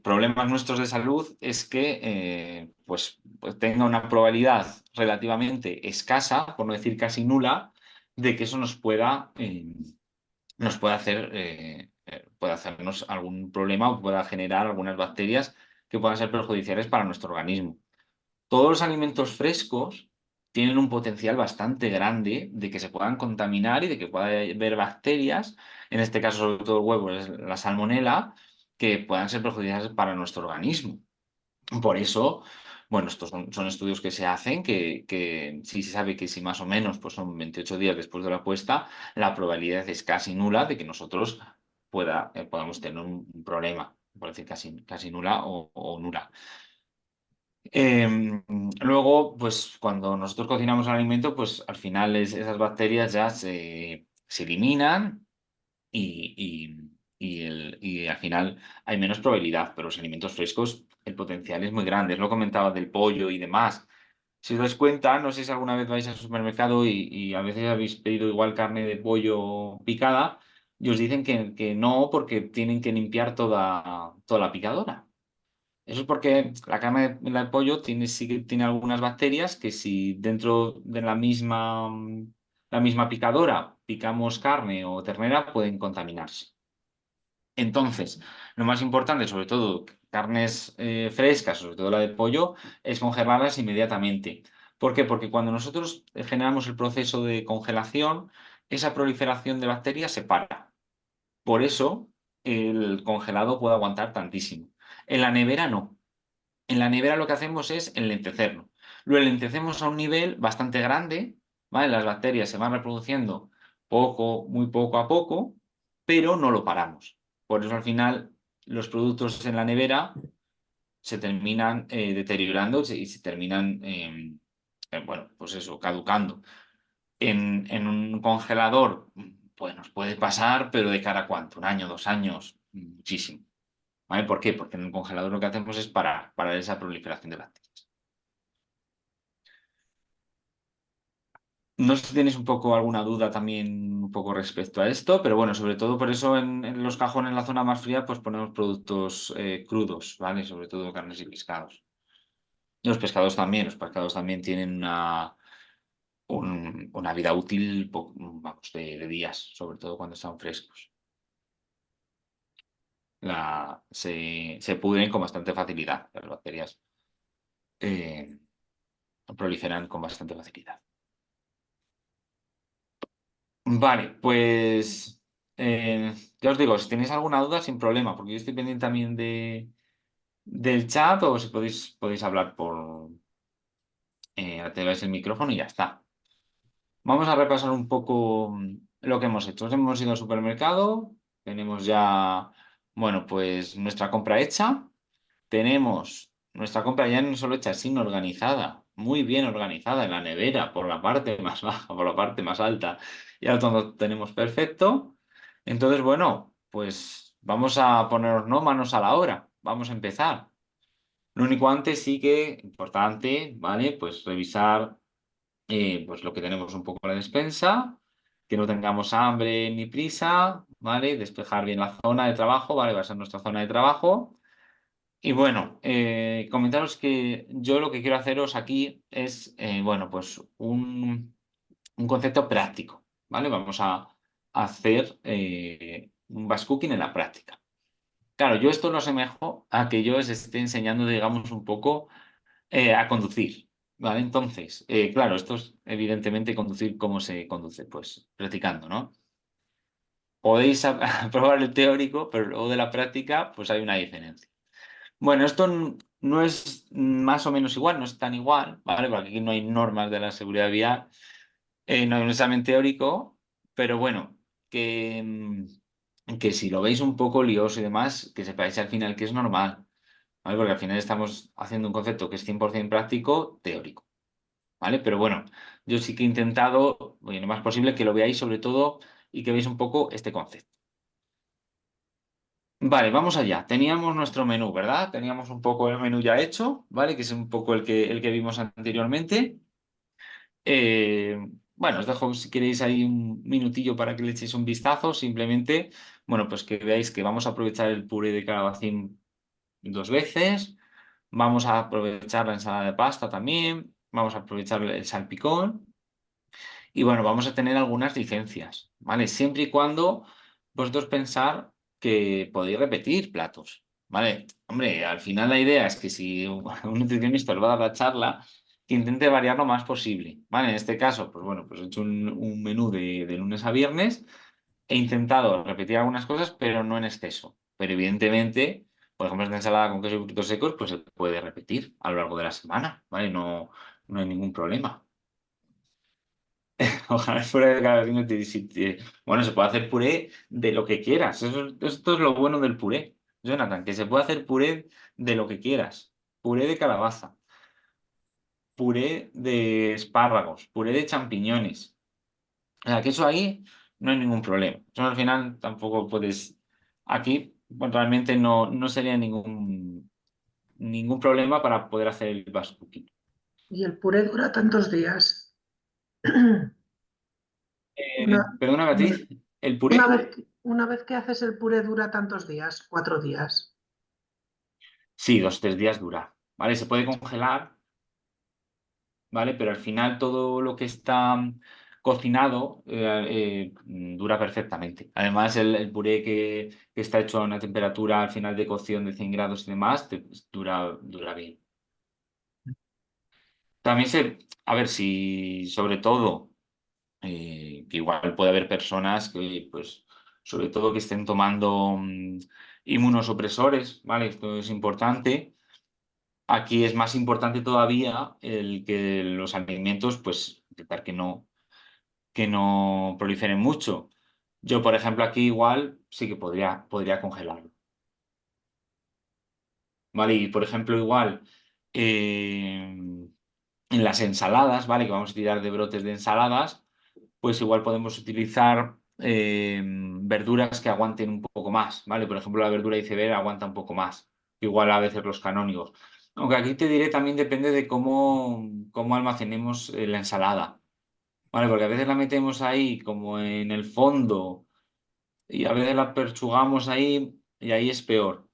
problemas nuestros de salud es que pues tenga una probabilidad relativamente escasa, por no decir casi nula, de que eso nos pueda pueda hacernos algún problema o pueda generar algunas bacterias que puedan ser perjudiciales para nuestro organismo. Todos los alimentos frescos tienen un potencial bastante grande de que se puedan contaminar y de que pueda haber bacterias, en este caso sobre todo el huevo, es la salmonela, que puedan ser perjudiciales para nuestro organismo. Por eso, bueno, estos son estudios que se hacen, que sí se sabe que si más o menos pues son 28 días después de la puesta, la probabilidad es casi nula de que nosotros podamos tener un problema, por decir casi nula o nula. Luego, pues cuando nosotros cocinamos el alimento, pues al final esas bacterias ya se eliminan y al final hay menos probabilidad, pero los alimentos frescos el potencial es muy grande. Es lo comentaba del pollo y demás. Si os dais cuenta, no sé si alguna vez vais al supermercado y a veces habéis pedido igual carne de pollo picada y os dicen que no porque tienen que limpiar toda la picadora. Eso es porque la carne de pollo tiene, sí que tiene algunas bacterias que si dentro de la misma picadora picamos carne o ternera pueden contaminarse. Entonces, lo más importante, sobre todo carnes frescas, sobre todo la de pollo, es congelarlas inmediatamente. ¿Por qué? Porque cuando nosotros generamos el proceso de congelación, esa proliferación de bacterias se para. Por eso, el congelado puede aguantar tantísimo. En la nevera no. En la nevera lo que hacemos es enlentecerlo. Lo enlentecemos a un nivel bastante grande, ¿vale? Las bacterias se van reproduciendo poco, muy poco a poco, pero no lo paramos. Por eso al final los productos en la nevera se terminan deteriorando y se terminan, bueno, pues eso, caducando. En un congelador, pues nos puede pasar, pero ¿de cara a cuánto? ¿Un año, 2 años? Muchísimo. ¿Vale? ¿Por qué? Porque en el congelador lo que hacemos es parar esa proliferación de bacterias. No sé si tienes un poco alguna duda también un poco respecto a esto, pero bueno, sobre todo por eso en los cajones en la zona más fría pues ponemos productos crudos, ¿vale? Sobre todo carnes y pescados. Y los pescados también, tienen una vida útil, vamos, de días, sobre todo cuando están frescos. Se pudren con bastante facilidad, las bacterias eh, proliferan con bastante facilidad. Vale, pues ya os digo, si tenéis alguna duda, sin problema, porque yo estoy pendiente también del chat o si podéis hablar activáis el micrófono y ya está. Vamos a repasar un poco lo que hemos hecho. Hemos ido al supermercado, tenemos ya, bueno, pues nuestra compra hecha. Tenemos nuestra compra ya no solo hecha, sino organizada, muy bien organizada en la nevera, por la parte más baja, por la parte más alta. Ya todo tenemos perfecto. Entonces, bueno, pues vamos a ponernos ¿no? manos a la obra. Vamos a empezar. Lo único antes sí que importante, ¿vale? Pues revisar pues lo que tenemos un poco en la despensa, que no tengamos hambre ni prisa, ¿vale? Despejar bien la zona de trabajo, ¿vale? Va a ser nuestra zona de trabajo. Y bueno, comentaros que yo lo que quiero haceros aquí es, bueno, pues un concepto práctico, ¿vale? Vamos a hacer un batch cooking en la práctica. Claro, yo esto lo asemejo a que yo os esté enseñando, digamos, un poco a conducir, ¿vale? Entonces, claro, esto es evidentemente conducir, ¿cómo se conduce? Pues practicando, ¿no? Podéis probar el teórico, pero luego de la práctica, pues hay una diferencia. Bueno, esto no es más o menos igual, no es tan igual, ¿vale? Porque aquí no hay normas de la seguridad vial, no hay un examen teórico, pero bueno, que si lo veis un poco lioso y demás, que sepáis al final que es normal, ¿vale? Porque al final estamos haciendo un concepto que es 100% práctico, teórico, ¿vale? Pero bueno, yo sí que he intentado, oye, lo más posible, que lo veáis sobre todo y que veáis un poco este concepto. Vale, vamos allá. Teníamos nuestro menú, ¿verdad? Teníamos un poco el menú ya hecho, ¿vale? Que es un poco el que vimos anteriormente. Eh, bueno, os dejo si queréis ahí un minutillo para que le echéis un vistazo. Simplemente, bueno, pues que veáis que vamos a aprovechar el puré de calabacín 2 veces. Vamos a aprovechar la ensalada de pasta también. Vamos a aprovechar el salpicón. Y bueno, vamos a tener algunas licencias, ¿vale? Siempre y cuando vosotros pensar que podéis repetir platos, ¿vale? Hombre, al final la idea es que si un nutricionista os va a dar la charla, que intente variar lo más posible, ¿vale? En este caso, pues bueno, pues he hecho un menú de lunes a viernes, he intentado repetir algunas cosas, pero no en exceso. Pero evidentemente, por ejemplo, esta ensalada con queso y frutos secos, pues se puede repetir a lo largo de la semana, ¿vale? No hay ningún problema. Ojalá fuera de cada vino bueno, se puede hacer puré de lo que quieras. Esto es lo bueno del puré, Jonathan, que se puede hacer puré de lo que quieras. Puré de calabaza, puré de espárragos, puré de champiñones. O sea, que eso ahí no hay ningún problema. Eso al final tampoco puedes. Aquí, bueno, realmente no sería ningún problema para poder hacer el batch cooking. Y el puré dura tantos días. Una, Perdona, Beatriz, ¿el una puré? vez, una vez que haces el puré dura tantos días, 4 días. Sí, 2 o 3 días dura. ¿Vale? Se puede congelar, ¿vale? Pero al final todo lo que está cocinado dura perfectamente. Además, el puré que está hecho a una temperatura al final de cocción de 100 grados y demás, dura bien. También a ver si, sobre todo, que igual puede haber personas que, pues, sobre todo que estén tomando inmunosupresores, ¿vale? Esto es importante. Aquí es más importante todavía el que los alimentos, pues, intentar que no proliferen mucho. Yo, por ejemplo, aquí igual sí que podría congelarlo, ¿vale? Y, por ejemplo, igual en las ensaladas, ¿vale? Que vamos a tirar de brotes de ensaladas, pues igual podemos utilizar verduras que aguanten un poco más, ¿vale? Por ejemplo, la verdura iceberg aguanta un poco más, igual a veces los canónigos. Aunque aquí te diré también depende de cómo almacenemos la ensalada, ¿vale? Porque a veces la metemos ahí como en el fondo y a veces la perchugamos ahí y ahí es peor.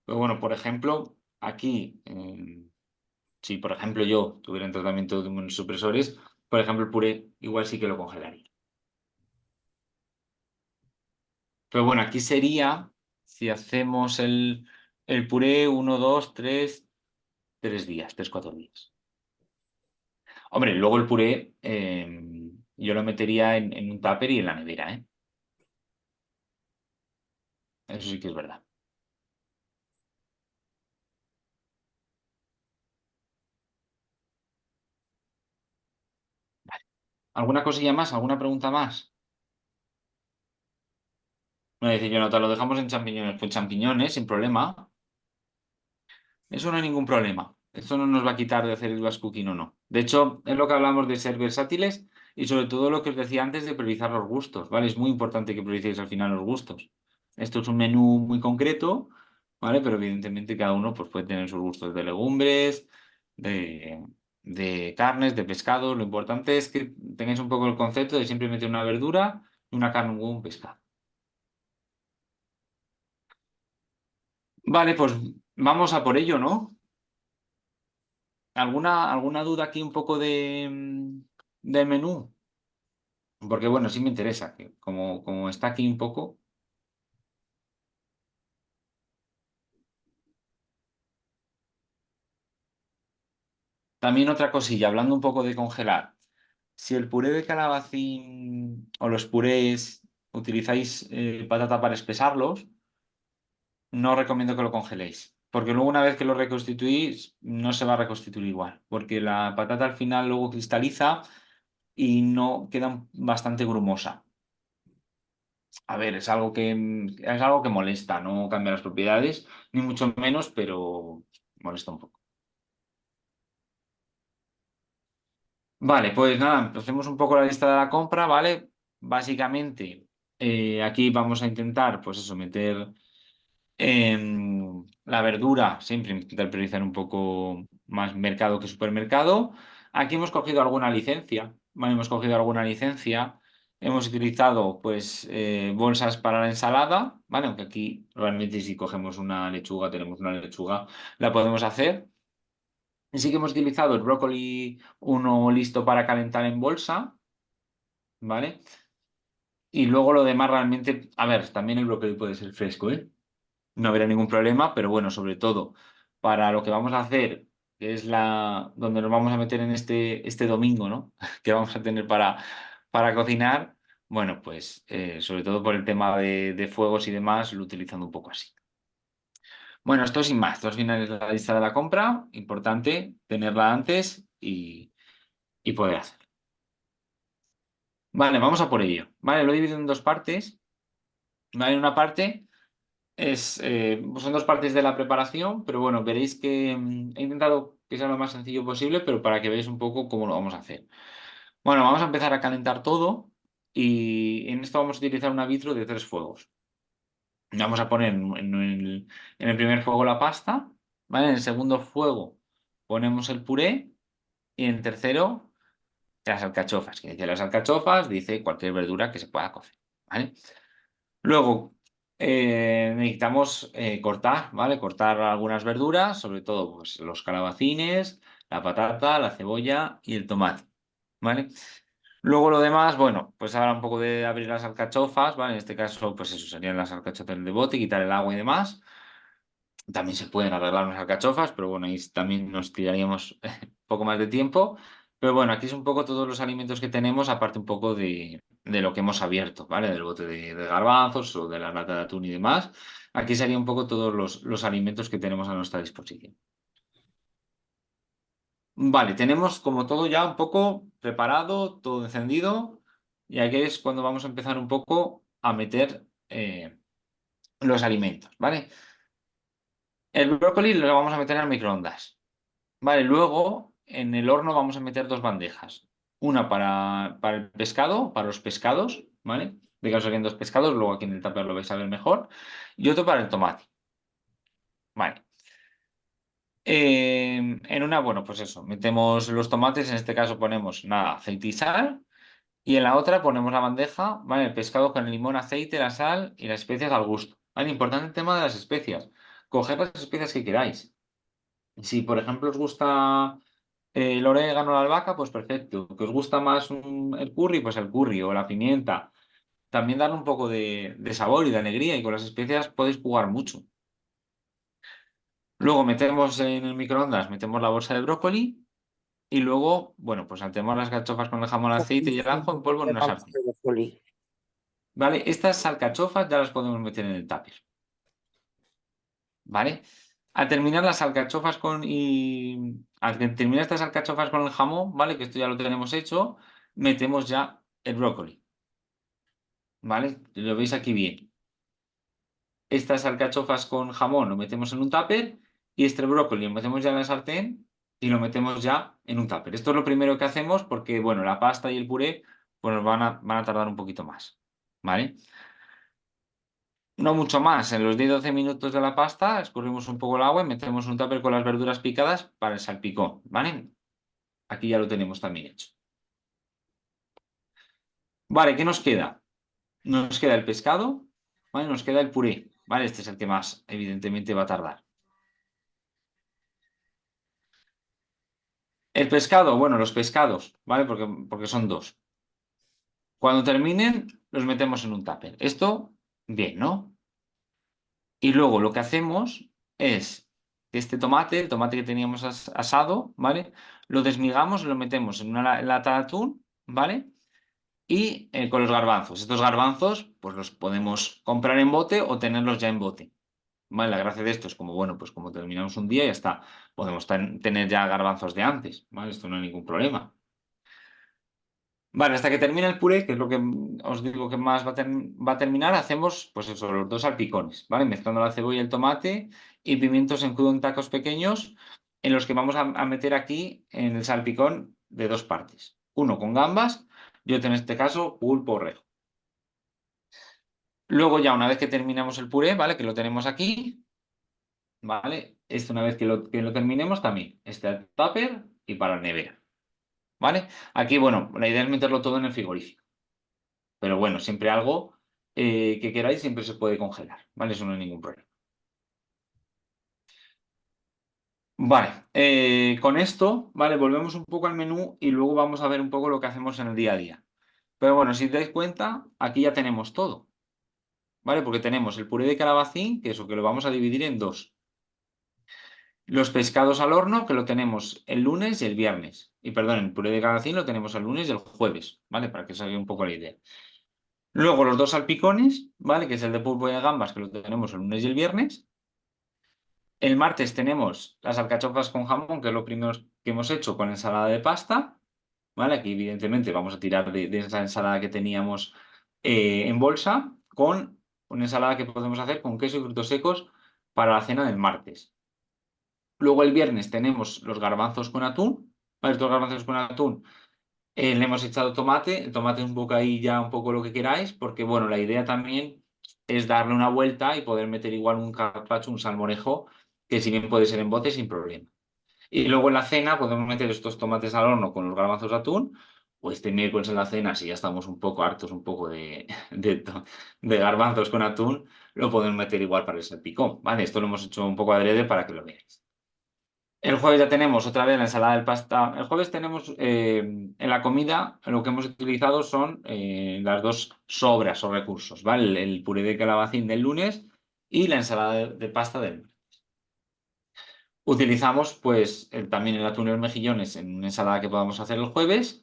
Pero bueno, por ejemplo, aquí, si por ejemplo yo tuviera un tratamiento de inmunosupresores, por ejemplo, el puré igual sí que lo congelaría. Pero bueno, aquí sería, si hacemos el puré, 1, 2, 3 días, 3, 4 días. Hombre, luego el puré yo lo metería en un tupper y en la nevera, ¿eh? Eso sí que es verdad. ¿Alguna cosilla más? ¿Alguna pregunta más? Me dice Jonathan, lo dejamos en champiñones. Pues champiñones, sin problema. Eso no hay ningún problema. Esto no nos va a quitar de hacer el batch cooking o no. De hecho, es lo que hablamos de ser versátiles y sobre todo lo que os decía antes de priorizar los gustos, ¿vale? Es muy importante que prioricéis al final los gustos. Esto es un menú muy concreto, ¿vale? Pero evidentemente cada uno pues, puede tener sus gustos de legumbres, de, de carnes, de pescado. Lo importante es que tengáis un poco el concepto de siempre meter una verdura y una carne o un pescado. Vale, pues vamos a por ello, ¿no? ¿Alguna duda aquí un poco del menú? Porque bueno, sí me interesa, que como está aquí un poco. También otra cosilla, hablando un poco de congelar. Si el puré de calabacín o los purés utilizáis patata para espesarlos, no os recomiendo que lo congeléis. Porque luego una vez que lo reconstituís, no se va a reconstituir igual. Porque la patata al final luego cristaliza y no queda bastante grumosa. A ver, es algo que molesta, no cambia las propiedades, ni mucho menos, pero molesta un poco. Vale, pues nada, hacemos un poco la lista de la compra, ¿vale? Básicamente, aquí vamos a intentar, pues eso, meter la verdura, siempre intentar priorizar un poco más mercado que supermercado. Aquí hemos cogido alguna licencia, ¿vale? Hemos cogido alguna licencia. Hemos utilizado, pues, bolsas para la ensalada, ¿vale? Aunque aquí realmente si cogemos una lechuga, tenemos una lechuga, la podemos hacer. Y sí que hemos utilizado el brócoli uno listo para calentar en bolsa, ¿vale? Y luego lo demás realmente, a ver, también el brócoli puede ser fresco, ¿eh? No habrá ningún problema, pero bueno, sobre todo para lo que vamos a hacer, que es donde nos vamos a meter en este domingo, ¿no? Que vamos a tener para cocinar, bueno, pues sobre todo por el tema de fuegos y demás, lo utilizando un poco así. Bueno, esto sin más, esto al final es la lista de la compra, importante tenerla antes y poder hacer. Vale, vamos a por ello. Vale, lo he dividido en dos partes. Vale, en una parte. Son dos partes de la preparación, pero bueno, veréis que he intentado que sea lo más sencillo posible, pero para que veáis un poco cómo lo vamos a hacer. Bueno, vamos a empezar a calentar todo y en esto vamos a utilizar un vitro de 3 fuegos. Vamos a poner en el primer fuego la pasta, ¿vale? En el segundo fuego ponemos el puré y en el tercero las alcachofas. Que dice las alcachofas, dice cualquier verdura que se pueda cocer, ¿vale? Luego necesitamos cortar, ¿vale? Cortar algunas verduras, sobre todo pues, los calabacines, la patata, la cebolla y el tomate, ¿vale? Luego lo demás, bueno, pues ahora un poco de abrir las alcachofas, ¿vale? En este caso, pues eso serían las alcachofas de bote, quitar el agua y demás. También se pueden arreglar unas alcachofas, pero bueno, ahí también nos tiraríamos un poco más de tiempo. Pero bueno, aquí es un poco todos los alimentos que tenemos, aparte un poco de lo que hemos abierto, ¿vale? Del bote de garbanzos o de la lata de atún y demás. Aquí sería un poco todos los alimentos que tenemos a nuestra disposición. Vale, tenemos como todo ya un poco preparado, todo encendido. Y aquí es cuando vamos a empezar un poco a meter los alimentos, ¿vale? El brócoli lo vamos a meter al microondas. Vale, luego en el horno vamos a meter dos bandejas. Una para el pescado, para los pescados, ¿vale? De que serían dos pescados, luego aquí en el tupper lo vais a ver mejor. Y otro para el tomate. Vale. En una, bueno, pues eso, metemos los tomates, en este caso ponemos nada, aceite y sal. Y en la otra ponemos la bandeja, ¿vale? El pescado con el limón, aceite, la sal y las especias al gusto. ¿Vale? Importante el tema de las especias. Coger las especias que queráis. Si, por ejemplo, os gusta el orégano o la albahaca, pues perfecto. Que os gusta más el curry, pues el curry o la pimienta. También darle un poco de sabor y de alegría y con las especias podéis jugar mucho. Luego metemos en el microondas, metemos la bolsa de brócoli y luego, bueno, pues saltemos las cachofas con el jamón, el aceite y el ajo en polvo en una sartén. ¿Vale? Estas alcachofas ya las podemos meter en el tupper. ¿Vale? Al terminar las alcachofas al terminar estas alcachofas con el jamón, ¿vale? Que esto ya lo tenemos hecho, metemos ya el brócoli. ¿Vale? Lo veis aquí bien. Estas alcachofas con jamón lo metemos en un tupper y este brócoli lo metemos ya en la sartén y lo metemos ya en un tupper. Esto es lo primero que hacemos porque, bueno, la pasta y el puré pues nos van a tardar un poquito más. ¿Vale? No mucho más. En los 10-12 minutos de la pasta escurrimos un poco el agua y metemos un tupper con las verduras picadas para el salpicón. ¿Vale? Aquí ya lo tenemos también hecho. Vale, ¿qué nos queda? Nos queda el pescado, ¿vale? Nos queda el puré, ¿vale? Este es el que más, evidentemente, va a tardar. El pescado, bueno, los pescados, ¿vale? Porque son dos. Cuando terminen, los metemos en un tupper. Esto, bien, ¿no? Y luego lo que hacemos es que este tomate, el tomate que teníamos asado, ¿vale? Lo desmigamos y lo metemos en una lata de atún, ¿vale? Y con los garbanzos. Estos garbanzos, pues los podemos comprar en bote o tenerlos ya en bote. ¿Vale? La gracia de esto es como, bueno, pues como terminamos un día, ya está. Podemos tener ya garbanzos de antes, ¿vale? Esto no hay ningún problema. Vale, hasta que termine el puré, que es lo que os digo que más va a terminar, hacemos, pues eso, los dos salpicones, ¿vale? Mezclando la cebolla y el tomate y pimientos en crudo en tacos pequeños, en los que vamos a meter aquí en el salpicón de dos partes. Uno con gambas y otro en este caso pulpo o rejo. Luego ya una vez que terminamos el puré, ¿vale? Que lo tenemos aquí, ¿vale? Esto una vez que lo terminemos también, este al tupper y para la nevera, ¿vale? Aquí, bueno, la idea es meterlo todo en el frigorífico, pero bueno, siempre algo que queráis siempre se puede congelar, ¿vale? Eso no hay ningún problema. Vale, con esto, ¿vale? Volvemos un poco al menú y luego vamos a ver un poco lo que hacemos en el día a día. Pero bueno, si os dais cuenta, aquí ya tenemos todo, ¿vale? Porque tenemos el puré de calabacín, que eso que lo vamos a dividir en dos. Los pescados al horno, que lo tenemos el lunes y el viernes. Y perdón, el puré de calabacín lo tenemos el lunes y el jueves, ¿vale? Para que os haga un poco la idea. Luego los dos salpicones, ¿vale? Que es el de pulpo y de gambas, que lo tenemos el lunes y el viernes. El martes tenemos las alcachofas con jamón, que es lo primero que hemos hecho con ensalada de pasta, ¿vale? Aquí evidentemente vamos a tirar de esa ensalada que teníamos en bolsa con una ensalada que podemos hacer con queso y frutos secos para la cena del martes. Luego el viernes tenemos los garbanzos con atún. ¿Vale? Estos garbanzos con atún le hemos echado tomate. El tomate es un poco ahí ya un poco lo que queráis, porque bueno, la idea también es darle una vuelta y poder meter igual un carpaccio, un salmorejo que si bien puede ser en bote sin problema. Y luego en la cena podemos meter estos tomates al horno con los garbanzos de atún, o este miércoles en la cena, si ya estamos un poco hartos un poco de garbanzos con atún, lo podemos meter igual para el salpicón, ¿vale? Esto lo hemos hecho un poco adrede para que lo veáis. El jueves ya tenemos otra vez la ensalada del pasta. El jueves tenemos en la comida, lo que hemos utilizado son las dos sobras o recursos, ¿vale? El puré de calabacín del lunes y la ensalada de pasta del lunes. Utilizamos pues también el atún y los mejillones en una ensalada que podamos hacer el jueves.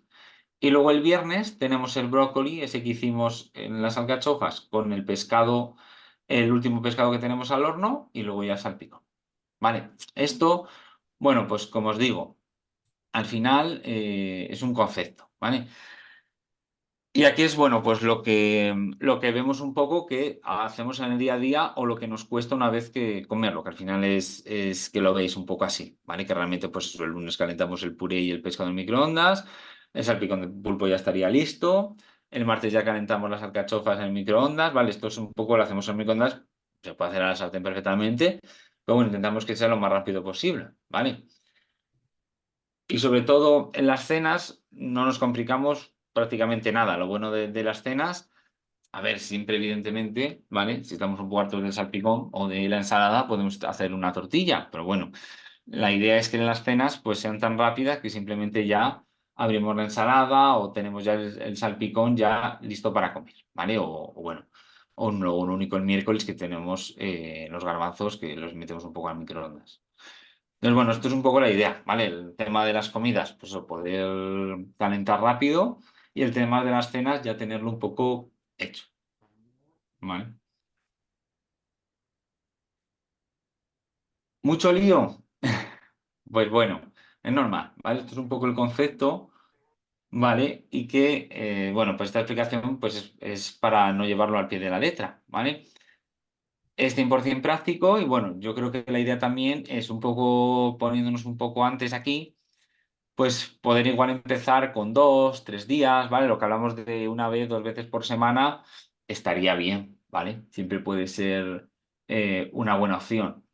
Y luego el viernes tenemos el brócoli, ese que hicimos en las alcachofas, con el pescado, el último pescado que tenemos al horno y luego ya salpico. Vale, esto, bueno, pues como os digo, al final es un concepto, ¿vale? Y aquí es, bueno, pues lo que vemos un poco que hacemos en el día a día o lo que nos cuesta una vez que comerlo, que al final es que lo veis un poco así, ¿vale? Que realmente, pues eso, el lunes calentamos el puré y el pescado en microondas, el salpicón de pulpo ya estaría listo, el martes ya calentamos las alcachofas en microondas, ¿vale? Esto es un poco, lo hacemos en microondas, se puede hacer a la sartén perfectamente, pero bueno, intentamos que sea lo más rápido posible, ¿vale? Y sobre todo en las cenas no nos complicamos prácticamente nada. Lo bueno de las cenas, a ver, siempre evidentemente, ¿vale? Si estamos un poco hartos del salpicón o de la ensalada, podemos hacer una tortilla. Pero bueno, la idea es que en las cenas pues sean tan rápidas que simplemente ya abrimos la ensalada o tenemos ya el salpicón ya listo para comer, ¿vale? O bueno, o un único el miércoles que tenemos los garbanzos que los metemos un poco al microondas. Entonces, bueno, esto es un poco la idea, ¿vale? El tema de las comidas, pues o poder calentar rápido y el tema de las cenas ya tenerlo un poco hecho, ¿vale? ¿Mucho lío? Pues bueno, es normal, ¿vale? Esto es un poco el concepto, ¿vale? Y que, bueno, pues esta explicación pues es para no llevarlo al pie de la letra, ¿vale? Es 100% práctico y bueno, yo creo que la idea también es un poco poniéndonos un poco antes aquí pues poder igual empezar con 2, 3 días, ¿vale? Lo que hablamos de una vez, 2 veces por semana, estaría bien, ¿vale? Siempre puede ser una buena opción.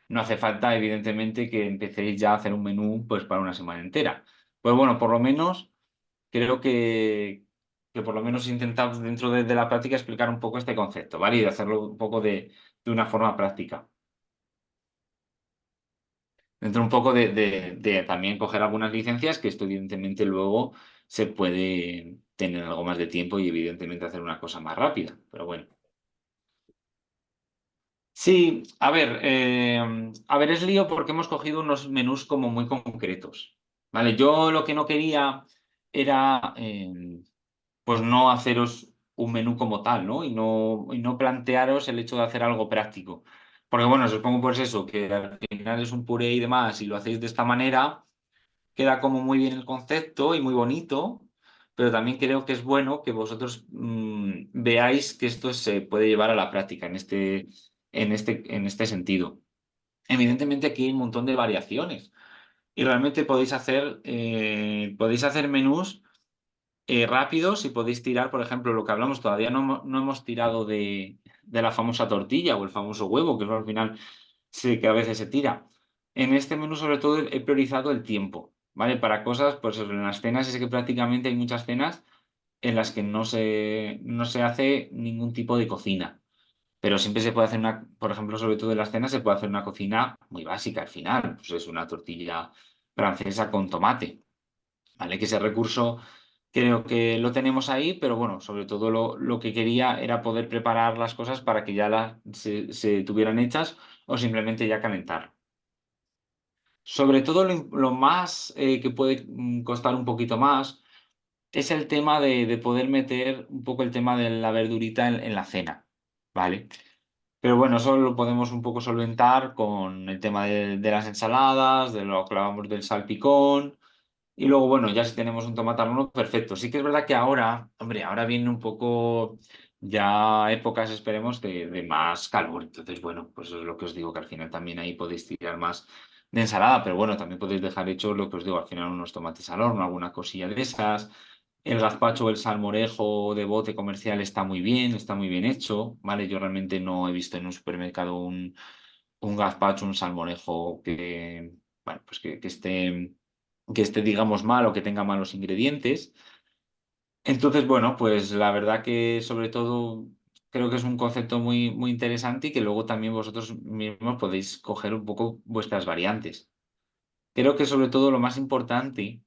No hace falta, evidentemente, que empecéis ya a hacer un menú pues, para una semana entera. Pues bueno, por lo menos creo que por lo menos intentar dentro de la práctica explicar un poco este concepto, ¿vale? Y de hacerlo un poco de una forma práctica. Dentro un poco de también coger algunas licencias, que esto evidentemente luego se puede tener algo más de tiempo y evidentemente hacer una cosa más rápida. Pero bueno. Sí, a ver, es lío porque hemos cogido unos menús como muy concretos. Vale, yo lo que no quería era pues no haceros un menú como tal, ¿no? Y no plantearos el hecho de hacer algo práctico. Porque bueno, supongo pues eso, que al final es un puré y demás, y lo hacéis de esta manera, queda como muy bien el concepto y muy bonito, pero también creo que es bueno que vosotros veáis que esto se puede llevar a la práctica en este sentido. Evidentemente aquí hay un montón de variaciones y realmente podéis hacer menús rápidos y podéis tirar, por ejemplo, lo que hablamos, todavía no hemos tirado de la famosa tortilla o el famoso huevo, que eso al final sí que a veces se tira. En este menú, sobre todo, he priorizado el tiempo, ¿vale? Para cosas, pues en las cenas es que prácticamente hay muchas cenas en las que no se hace ningún tipo de cocina. Pero siempre se puede hacer por ejemplo, sobre todo en las cenas, se puede hacer una cocina muy básica al final. Pues es una tortilla francesa con tomate. ¿Vale? Que ese recurso creo que lo tenemos ahí, pero bueno, sobre todo lo que quería era poder preparar las cosas para que ya se tuvieran hechas o simplemente ya calentar. Sobre todo lo más que puede costar un poquito más es el tema de poder meter un poco el tema de la verdurita en la cena, ¿vale? Pero bueno, eso lo podemos un poco solventar con el tema de las ensaladas, de lo que hablábamos del salpicón. Y luego, bueno, ya si tenemos un tomate al horno, perfecto. Sí que es verdad que ahora, hombre, ahora viene un poco ya épocas, esperemos, de más calor. Entonces, bueno, pues eso es lo que os digo, que al final también ahí podéis tirar más de ensalada, pero bueno, también podéis dejar hecho lo que os digo, al final unos tomates al horno, alguna cosilla de esas. El gazpacho o el salmorejo de bote comercial está muy bien hecho, ¿vale? Yo realmente no he visto en un supermercado un gazpacho, un salmorejo bueno, pues que esté, digamos, mal o que tenga malos ingredientes. Entonces, bueno, pues la verdad que sobre todo creo que es un concepto muy, muy interesante y que luego también vosotros mismos podéis coger un poco vuestras variantes. Creo que sobre todo lo más importante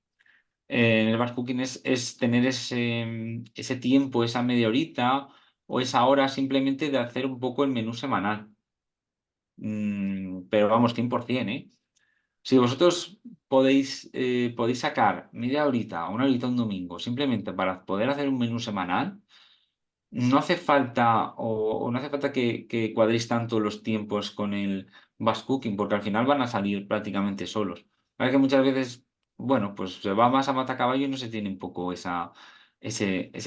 en el batch cooking es tener ese tiempo, esa media horita o esa hora simplemente de hacer un poco el menú semanal. Pero vamos, 100%, ¿eh? Si vosotros podéis sacar media horita, una horita un domingo, simplemente para poder hacer un menú semanal, no hace falta o no hace falta que cuadréis tanto los tiempos con el batch cooking, porque al final van a salir prácticamente solos. Vale que muchas veces, bueno, pues se va más a matacaballo y no se tiene un poco ese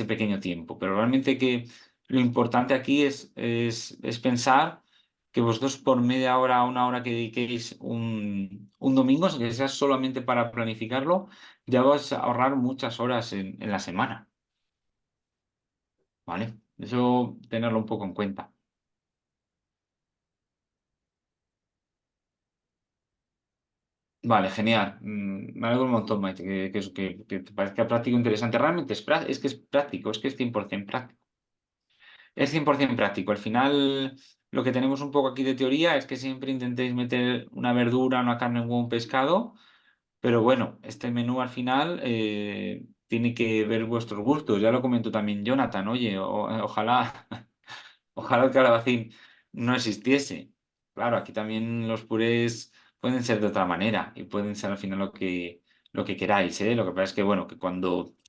pequeño tiempo. Pero realmente que lo importante aquí es pensar que vosotros por media hora, una hora que dediquéis un domingo, que sea solamente para planificarlo, ya vas a ahorrar muchas horas en la semana. ¿Vale? Eso tenerlo un poco en cuenta. Vale, genial. Me alegro un montón, Maite, que te parezca práctico e interesante. Realmente es que es práctico, es que es 100% práctico. Es 100% práctico. Al final, lo que tenemos un poco aquí de teoría es que siempre intentéis meter una verdura, una carne, un huevo, un pescado. Pero bueno, este menú al final tiene que ver vuestros gustos. Ya lo comentó también Jonathan. Oye, ojalá. Ojalá el calabacín no existiese. Claro, aquí también los purés pueden ser de otra manera y pueden ser al final lo que queráis, ¿eh? Lo que pasa es que, bueno, que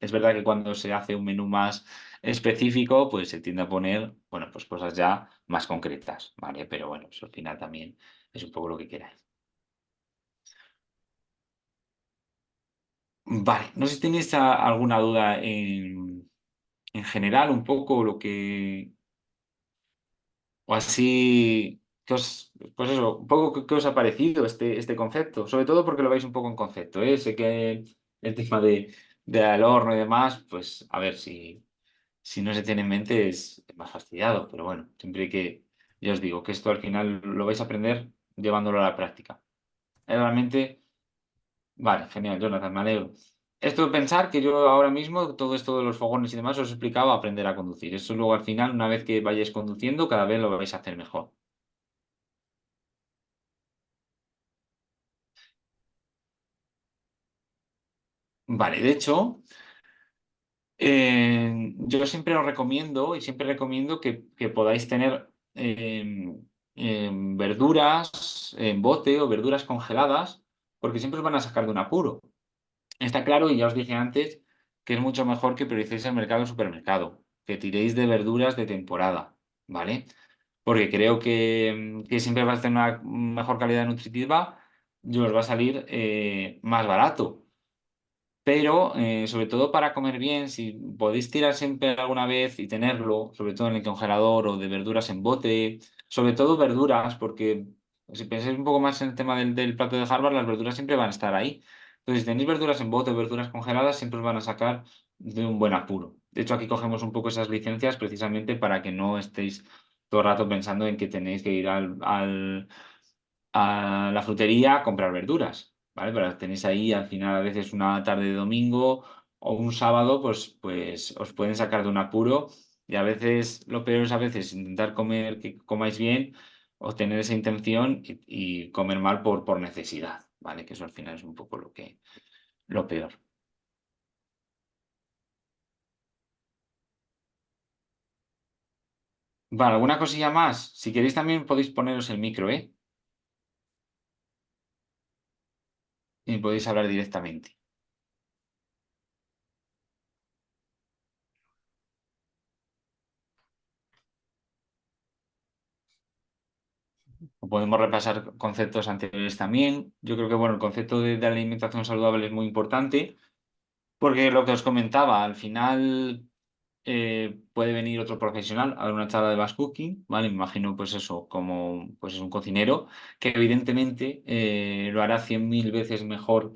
es verdad que cuando se hace un menú más específico, pues se tiende a poner, bueno, pues cosas ya más concretas, ¿vale? Pero bueno, eso al final también es un poco lo que queráis. Vale, no sé si tenéis alguna duda en general, un poco lo que, o así, pues eso, un poco qué os ha parecido este concepto, sobre todo porque lo veis un poco en concepto, ¿eh? Sé que el tema del horno y demás, pues a ver si no se tiene en mente es más fastidiado, pero bueno, siempre que, ya os digo, que esto al final lo vais a aprender llevándolo a la práctica. Realmente, vale, genial, Jonathan, me alegro. Esto de pensar que yo ahora mismo, todo esto de los fogones y demás, os he explicado aprender a conducir. Eso luego al final, una vez que vayáis conduciendo, cada vez lo vais a hacer mejor. Vale, de hecho, yo siempre os recomiendo y siempre recomiendo que podáis tener verduras en bote o verduras congeladas, porque siempre os van a sacar de un apuro. Está claro, y ya os dije antes, que es mucho mejor que prioricéis el mercado en supermercado, que tiréis de verduras de temporada, ¿vale? Porque creo que siempre vais a tener una mejor calidad nutritiva y os va a salir más barato. Pero, sobre todo para comer bien, si podéis tirar siempre alguna vez y tenerlo, sobre todo en el congelador o de verduras en bote, sobre todo verduras, porque si pensáis un poco más en el tema del plato de Harvard, las verduras siempre van a estar ahí. Entonces, si tenéis verduras en bote o verduras congeladas, siempre os van a sacar de un buen apuro. De hecho, aquí cogemos un poco esas licencias precisamente para que no estéis todo el rato pensando en que tenéis que ir a la frutería a comprar verduras, ¿vale? Pero las tenéis ahí al final a veces una tarde de domingo o un sábado, pues os pueden sacar de un apuro y a veces lo peor es a veces intentar comer, que comáis bien o tener esa intención y comer mal por necesidad, ¿vale? Que eso al final es un poco lo peor. Vale, ¿alguna cosilla más? Si queréis también podéis poneros el micro, ¿eh? Y podéis hablar directamente. O podemos repasar conceptos anteriores también. Yo creo que bueno, el concepto de alimentación saludable es muy importante porque lo que os comentaba, al final puede venir otro profesional a dar una charla de bash cooking, ¿vale? Me imagino pues eso, como pues es un cocinero que evidentemente lo hará 100.000 veces mejor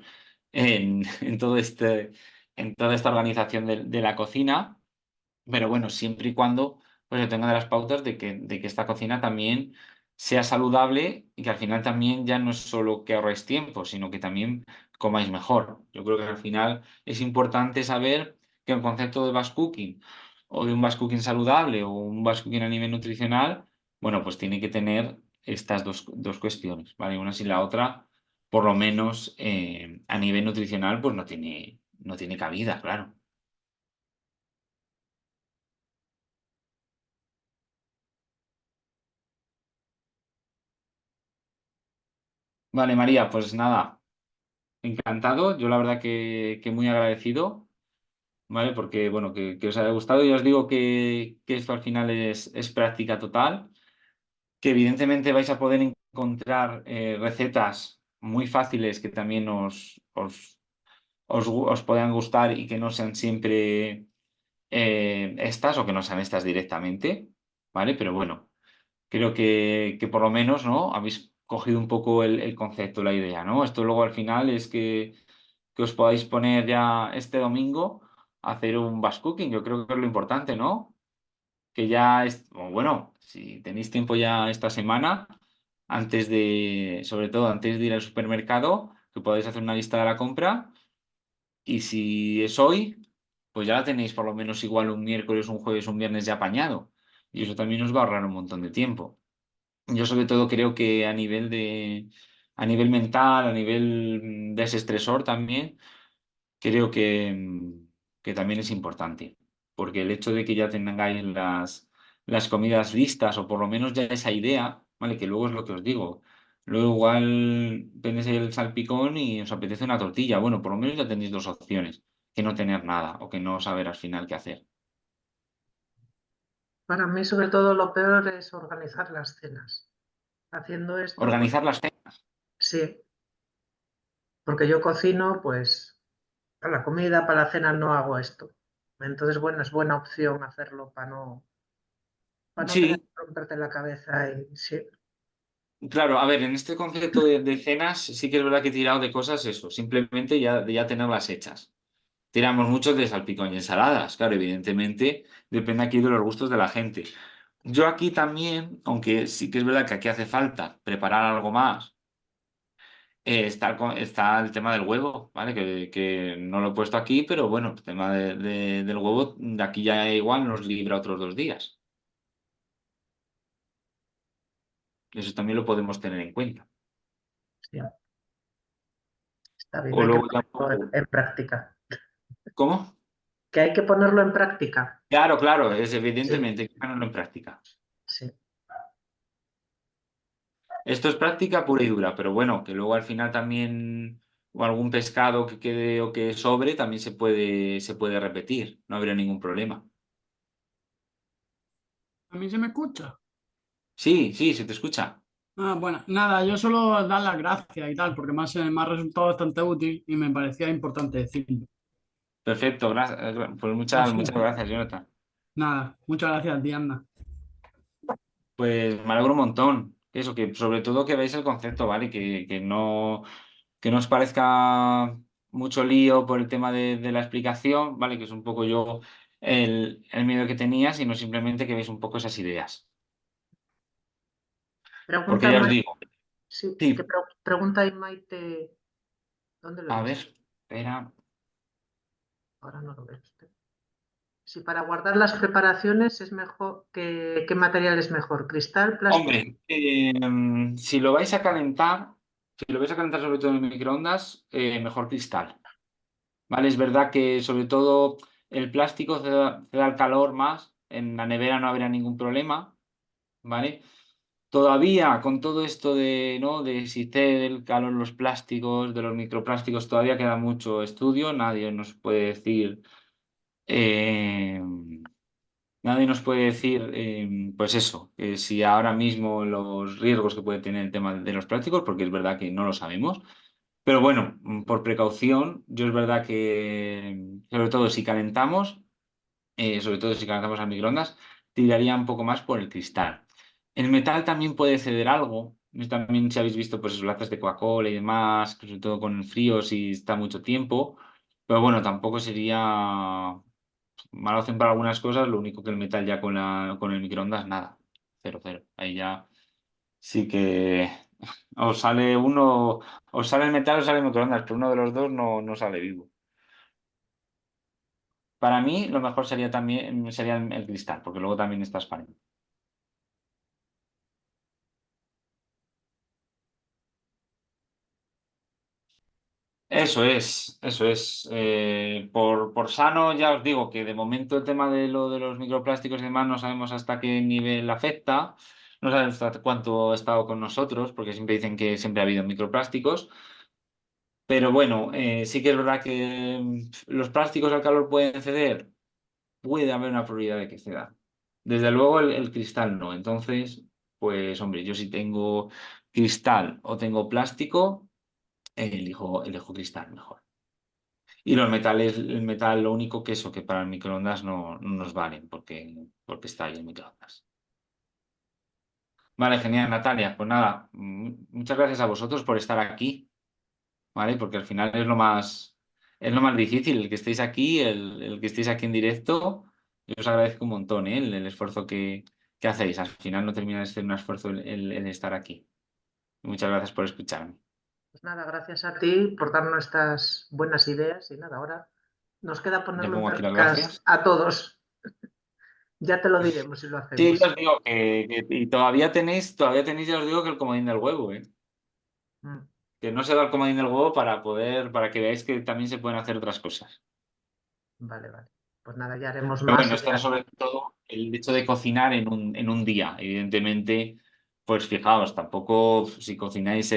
en en toda esta organización de la cocina, pero bueno, siempre y cuando pues se tenga de las pautas de que esta cocina también sea saludable y que al final también ya no es solo que ahorréis tiempo, sino que también comáis mejor. Yo creo que al final es importante saber que el concepto de batch cooking o de un batch cooking saludable o un batch cooking a nivel nutricional, bueno, pues tiene que tener estas dos cuestiones, ¿vale? Una sin la otra, por lo menos a nivel nutricional, pues no tiene cabida, claro. Vale, María, pues nada, encantado. Yo la verdad que muy agradecido. ¿Vale? Porque, bueno, que os haya gustado. Y os digo que esto al final es práctica total, que evidentemente vais a poder encontrar recetas muy fáciles que también os puedan gustar y que no sean siempre estas o que no sean estas directamente, ¿vale? Pero bueno, creo que por lo menos, ¿no? Habéis cogido un poco el concepto, la idea, ¿no? Esto luego al final es que os podáis poner ya este domingo a hacer un batch cooking. Yo creo que es lo importante, ¿no? Que ya es, o bueno, si tenéis tiempo ya esta semana, sobre todo antes de ir al supermercado, que podáis hacer una lista de la compra y si es hoy, pues ya la tenéis por lo menos igual un miércoles, un jueves, un viernes ya apañado. Y eso también os va a ahorrar un montón de tiempo. Yo sobre todo creo que a nivel mental, a nivel desestresor también, creo que también es importante. Porque el hecho de que ya tengáis las comidas listas, o por lo menos ya esa idea, ¿vale? Que luego es lo que os digo. Luego igual tenéis el salpicón y os apetece una tortilla. Bueno, por lo menos ya tenéis dos opciones, que no tener nada o que no saber al final qué hacer. Para mí, sobre todo, lo peor es organizar las cenas. Haciendo esto, pues Organizar las cenas. sí, porque yo cocino, pues para la comida, para la cena no hago esto. Entonces, bueno, es buena opción hacerlo para no tener Sí, que romperte la cabeza y sí, claro, a ver, en este concepto de cenas sí que es verdad que he tirado de cosas eso, simplemente ya, de ya tenerlas hechas. Tiramos mucho de salpicón y ensaladas, claro, evidentemente depende aquí de los gustos de la gente. Yo aquí también, aunque sí que es verdad que aquí hace falta preparar algo más, está el tema del huevo, ¿vale? Que no lo he puesto aquí, pero bueno, el tema del huevo de aquí ya igual nos libra otros 2 días. Eso también lo podemos tener en cuenta. sí, está bien, O hay que luego ya un ponerlo poco. en práctica. ¿Cómo? Que hay que ponerlo en práctica. Claro, claro, es Sí, evidentemente que ponerlo en práctica. sí. Esto es práctica pura y dura, pero bueno, que luego al final también o algún pescado que quede o que sobre también se puede repetir, no habría ningún problema. ¿A mí se me escucha? Sí, sí, se te escucha. Ah, bueno, nada, yo solo dar las gracias y tal, porque me ha resultado bastante útil y me parecía importante decirlo. Perfecto, gracias. Pues muchas, Así muchas que, gracias, Jonathan. nada, muchas gracias, Diana. Pues me alegro un montón. Eso, que sobre todo que veáis el concepto, ¿vale? Que no os parezca mucho lío por el tema de la explicación, ¿vale? Que es un poco yo el miedo que tenía, sino simplemente que veáis un poco esas ideas. Porque Pregunta, ya os digo, sí, que sí, pregunta ahí Maite, ¿dónde lo he a ver, visto? espera. Ahora no lo veo. Si para guardar las preparaciones es mejor, ¿qué material es mejor? ¿Cristal, plástico? Hombre, si lo vais a calentar sobre todo en el microondas, mejor cristal. ¿Vale? Es verdad que sobre todo el plástico cede al calor más, en la nevera no habría ningún problema, ¿vale? Todavía con todo esto de, ¿no? de si cede el calor los plásticos, de los microplásticos, todavía queda mucho estudio, eh, nadie nos puede decir, pues eso, que si ahora mismo los riesgos que puede tener el tema de los plásticos, porque es verdad que no lo sabemos. Pero bueno, por precaución, yo es verdad que, sobre todo si calentamos al microondas, tiraría un poco más por el cristal. El metal también puede ceder algo. También si habéis visto pues esos latas de Coca-Cola y demás, que sobre todo con el frío si está mucho tiempo. Pero bueno, tampoco sería mala opción para algunas cosas, lo único que el metal ya con el microondas, nada. Cero, cero. Ahí ya Sí que os sale uno, os sale el metal o sale el microondas, pero uno de los dos no sale vivo. Para mí, lo mejor sería también sería el cristal, porque luego también es transparente. Eso es, eso es. Por sano, ya os digo que de momento el tema de lo de los microplásticos y demás no sabemos hasta qué nivel afecta, no sabemos hasta cuánto ha estado con nosotros, porque siempre dicen que siempre ha habido microplásticos, pero bueno, sí que es verdad que los plásticos al calor pueden ceder, puede haber una probabilidad de que ceda. Desde luego el cristal no, entonces, pues hombre, yo si tengo cristal o tengo plástico, elijo cristal mejor. Y los metales, el metal, lo único que eso, que para el microondas no nos valen, porque está ahí el microondas. Vale, genial, Natalia. Pues nada, muchas gracias a vosotros por estar aquí, ¿vale? Porque al final es lo más difícil, el que estéis aquí, el que estéis aquí en directo. Yo os agradezco un montón, ¿eh? El esfuerzo que hacéis. Al final no termina de ser un esfuerzo el estar aquí. Muchas gracias por escucharme. Pues nada, gracias a ti por darnos estas buenas ideas y nada, ahora nos queda Ya ponerlo en pongo aquí las prácticas gracias. a todos. Ya te lo diremos si lo Sí, ya hacemos. os digo y todavía tenéis, ya os digo que el comodín del huevo, ¿eh? Mm, Que no se da el comodín del huevo para que veáis que también se pueden hacer otras cosas. vale, vale. Pues nada, ya haremos Pero más bueno, y esto era ya. sobre todo el hecho de cocinar en un día. Evidentemente, pues fijaos, tampoco si cocináis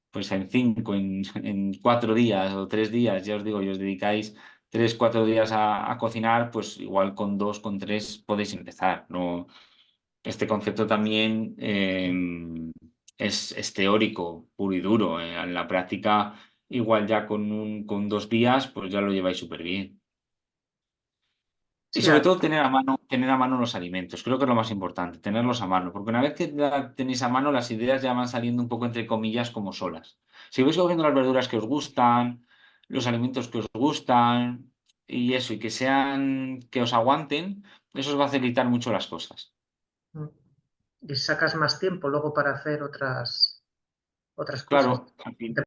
pues en 5, en 4 días o 3 días, ya os digo, y os dedicáis 3, 4 días a cocinar, pues igual con 2, con 3 podéis empezar. No, este concepto también es teórico, puro y duro. En la práctica, igual ya con 2 días, pues ya lo lleváis súper bien. Y Sí, sobre todo tener a mano los alimentos. Creo que es lo más importante, tenerlos a mano. Porque una vez que la tenéis a mano, las ideas ya van saliendo un poco entre comillas como solas. Si vais cogiendo las verduras que os gustan, los alimentos que os gustan y eso, y que os aguanten, eso os va a facilitar mucho las cosas. mm. Y sacas más tiempo luego para hacer otras cosas. Claro, al fin.